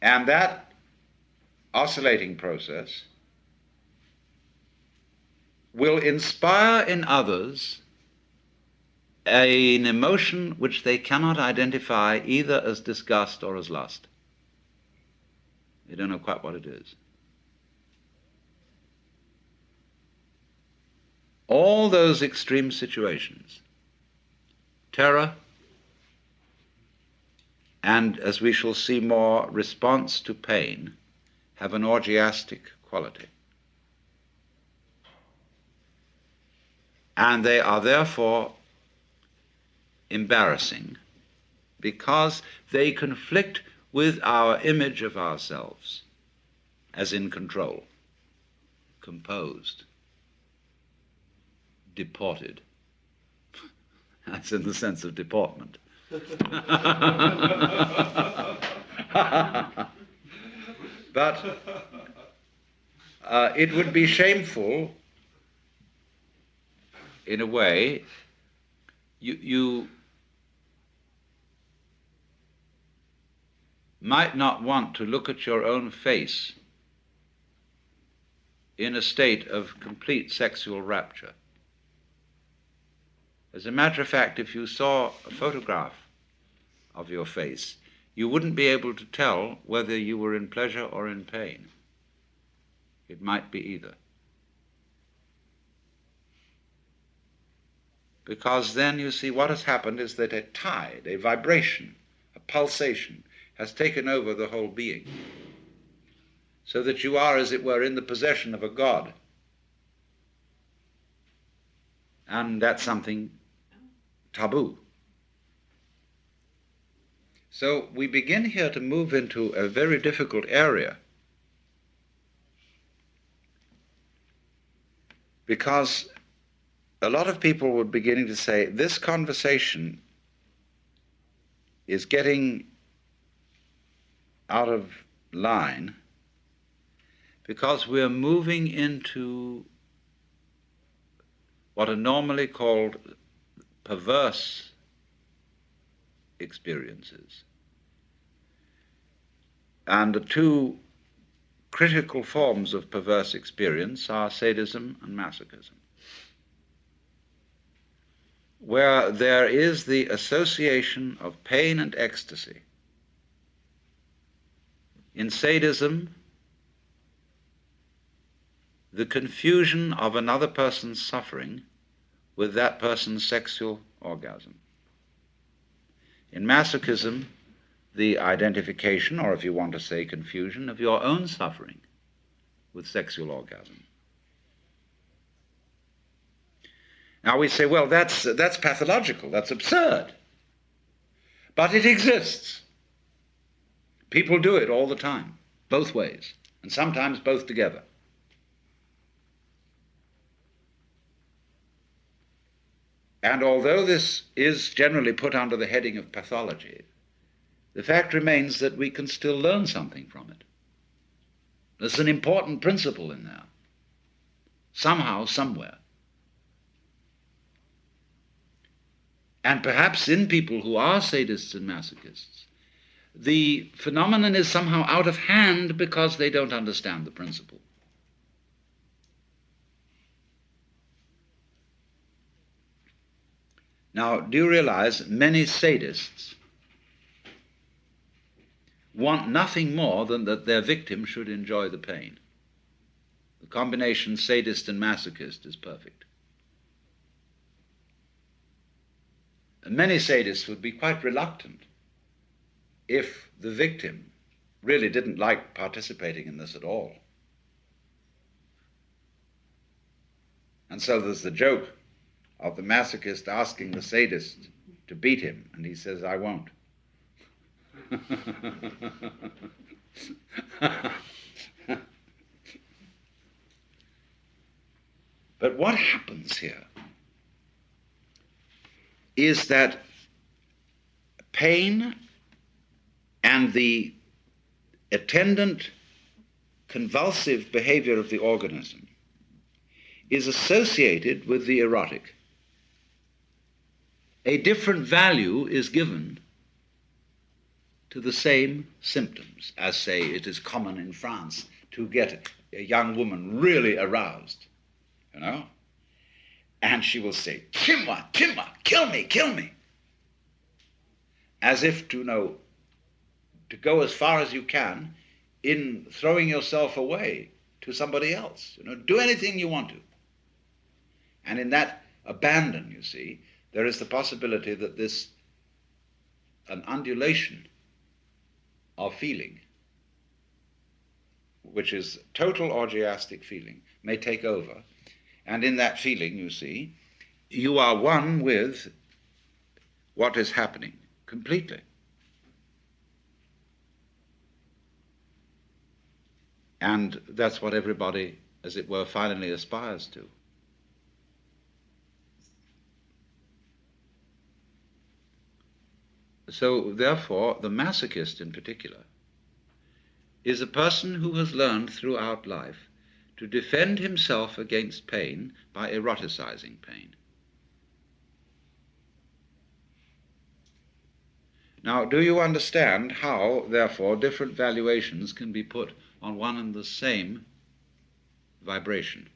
And that oscillating process will inspire in others an emotion which they cannot identify either as disgust or as lust. They don't know quite what it is. All those extreme situations, terror, and, as we shall see more, response to pain, have an orgiastic quality. And they are therefore embarrassing because they conflict with our image of ourselves as in control, composed, deported. That's in the sense of deportment. But it would be shameful, in a way. You might not want to look at your own face in a state of complete sexual rapture. As a matter of fact, if you saw a photograph of your face, you wouldn't be able to tell whether you were in pleasure or in pain. It might be either. Because then, you see, what has happened is that a tide, a vibration, a pulsation has taken over the whole being, so that you are, as it were, in the possession of a god. And that's something taboo. So we begin here to move into a very difficult area, because a lot of people were beginning to say, this conversation is getting out of line because we're moving into what are normally called perverse experiences. And the two critical forms of perverse experience are sadism and masochism, where there is the association of pain and ecstasy. In sadism, the confusion of another person's suffering with that person's sexual orgasm. In masochism, the identification, or if you want to say confusion, of your own suffering with sexual orgasm. Now we say, well, that's pathological, that's absurd. But it exists. People do it all the time, both ways, and sometimes both together. And although this is generally put under the heading of pathology, the fact remains that we can still learn something from it. There's an important principle in there, somehow, somewhere. And perhaps in people who are sadists and masochists, the phenomenon is somehow out of hand because they don't understand the principle. Now, do you realize many sadists want nothing more than that their victim should enjoy the pain? The combination sadist and masochist is perfect. And many sadists would be quite reluctant if the victim really didn't like participating in this at all. And so there's the joke of the masochist asking the sadist to beat him, and he says, I won't. But what happens here is that pain and the attendant convulsive behavior of the organism is associated with the erotic. A different value is given to the same symptoms, as, say, it is common in France to get a young woman really aroused, you know, and she will say, "Tue-moi, tue-moi, kill me, kill me," as if to know, to go as far as you can in throwing yourself away to somebody else. You know, do anything you want to. And in that abandon, you see, there is the possibility that an undulation of feeling, which is total orgiastic feeling, may take over. And in that feeling, you see, you are one with what is happening completely. And that's what everybody, as it were, finally aspires to. So, therefore, the masochist in particular is a person who has learned throughout life to defend himself against pain by eroticizing pain. Now, do you understand how, therefore, different valuations can be put on one and the same vibration?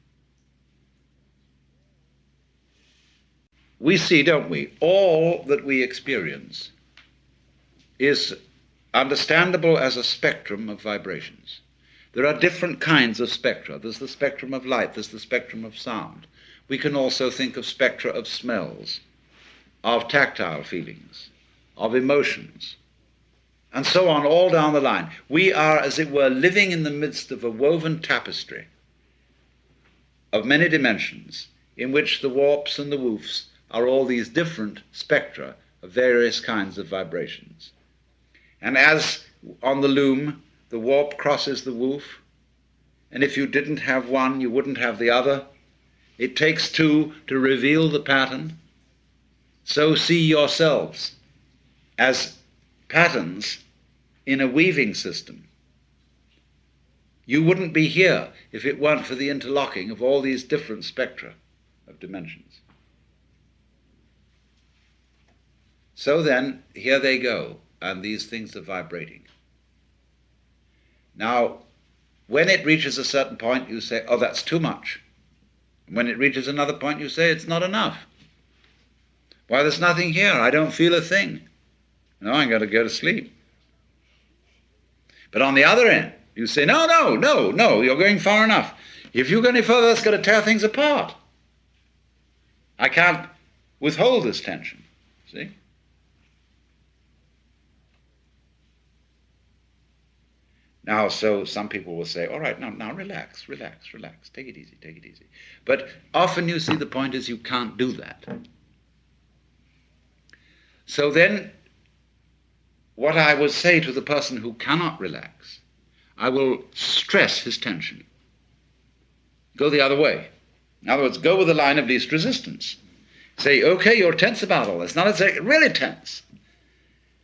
We see, don't we, all that we experience is understandable as a spectrum of vibrations. There are different kinds of spectra. There's the spectrum of light, there's the spectrum of sound. We can also think of spectra of smells, of tactile feelings, of emotions, and so on, all down the line. We are, as it were, living in the midst of a woven tapestry of many dimensions, in which the warps and the woofs are all these different spectra of various kinds of vibrations. And as on the loom, the warp crosses the woof, and if you didn't have one, you wouldn't have the other. It takes two to reveal the pattern. So see yourselves as patterns in a weaving system. You wouldn't be here if it weren't for the interlocking of all these different spectra of dimensions. So then, here they go, and these things are vibrating. Now, when it reaches a certain point, you say, oh, that's too much. And when it reaches another point, you say, it's not enough. Why, there's nothing here. I don't feel a thing. No, I'm going to go to sleep. But on the other end, you say, no, you're going far enough. If you go any further, that's going to tear things apart. I can't withhold this tension, see? Now, so some people will say, all right, now relax, take it easy. But often you see the point is you can't do that. So then, what I would say to the person who cannot relax, I will stress his tension. Go the other way. In other words, go with the line of least resistance. Say, okay, you're tense about all this. Now let's say, really tense.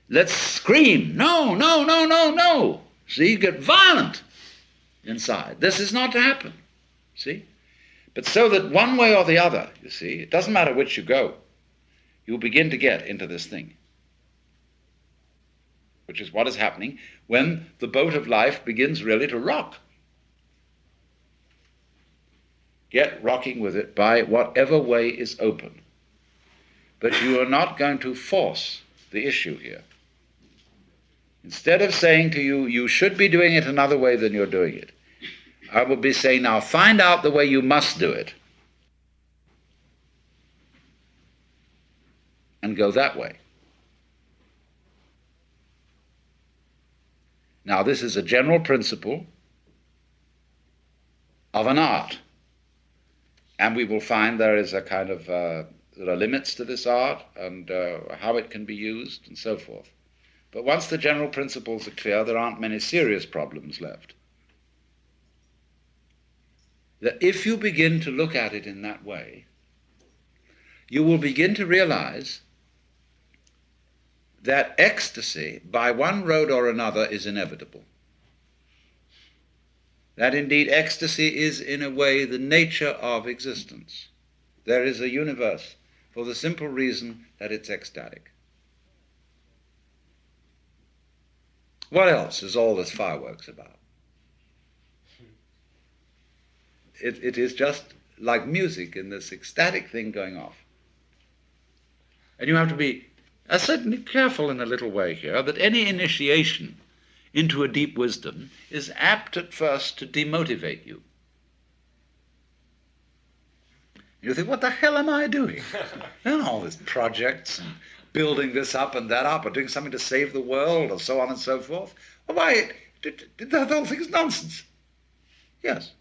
Let's scream, no. See, you get violent inside. This is not to happen, see? But so that one way or the other, you see, it doesn't matter which you go, you'll begin to get into this thing, which is what is happening when the boat of life begins really to rock. Get rocking with it by whatever way is open. But you are not going to force the issue here. Instead of saying to you, you should be doing it another way than you're doing it, I will be saying, now find out the way you must do it and go that way. Now, this is a general principle of an art, and we will find there is a kind of, there are limits to this art and how it can be used and so forth. But once the general principles are clear, there aren't many serious problems left. That if you begin to look at it in that way, you will begin to realize that ecstasy, by one road or another, is inevitable. that indeed ecstasy is in a way the nature of existence. There is a universe for the simple reason that it's ecstatic. What else is all this fireworks about? It is just like music in this ecstatic thing going off. And you have to be certainly careful in a little way here that any initiation into a deep wisdom is apt at first to demotivate you. You think, what the hell am I doing? And all these projects and building this up and that up or doing something to save the world or so on and so forth. Well, why? The whole thing is nonsense. Yes.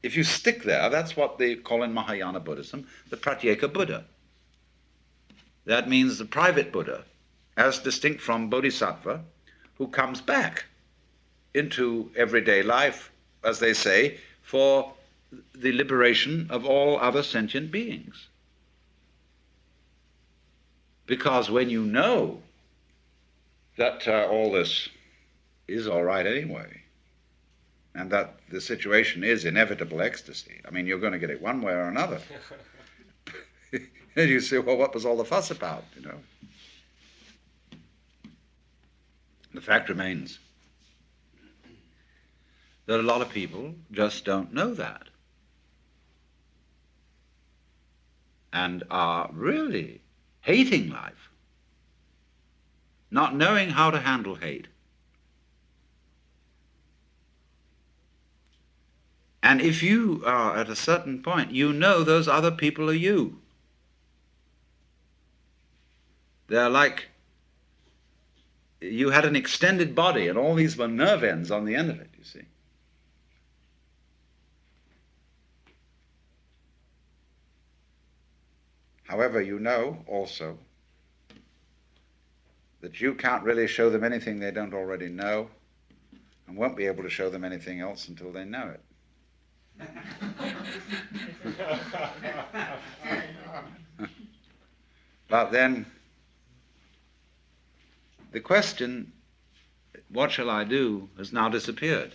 If you stick there, that's what they call in Mahayana Buddhism the Pratyeka Buddha. That means the private Buddha, as distinct from Bodhisattva, who comes back into everyday life, as they say, for the liberation of all other sentient beings. Because when you know that all this is all right anyway, and that the situation is inevitable ecstasy, I mean, you're going to get it one way or another. And you say, well, what was all the fuss about, you know? The fact remains that a lot of people just don't know that and are really hating life, not knowing how to handle hate. And if you are at a certain point, you know those other people are you. They're like you had an extended body and all these were nerve ends on the end of it, you see. However, you know also that you can't really show them anything they don't already know and won't be able to show them anything else until they know it. But then the question, what shall I do, has now disappeared.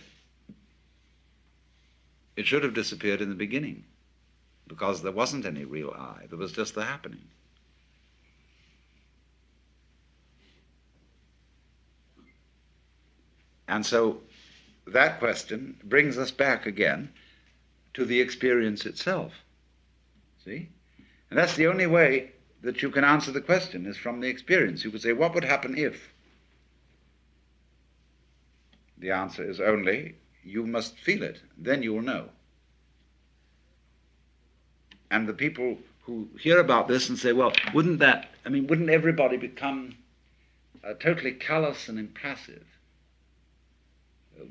It should have disappeared in the beginning because there wasn't any real I, there was just the happening. And so that question brings us back again to the experience itself. See? And that's the only way that you can answer the question, is from the experience. You could say, what would happen if? The answer is only, you must feel it, then you will know. And the people who hear about this and say, well, wouldn't everybody become totally callous and impassive?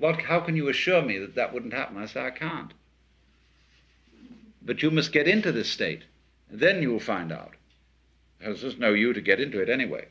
How can you assure me that that wouldn't happen? I say, I can't. But you must get into this state, and then you will find out. There's just no you to get into it anyway.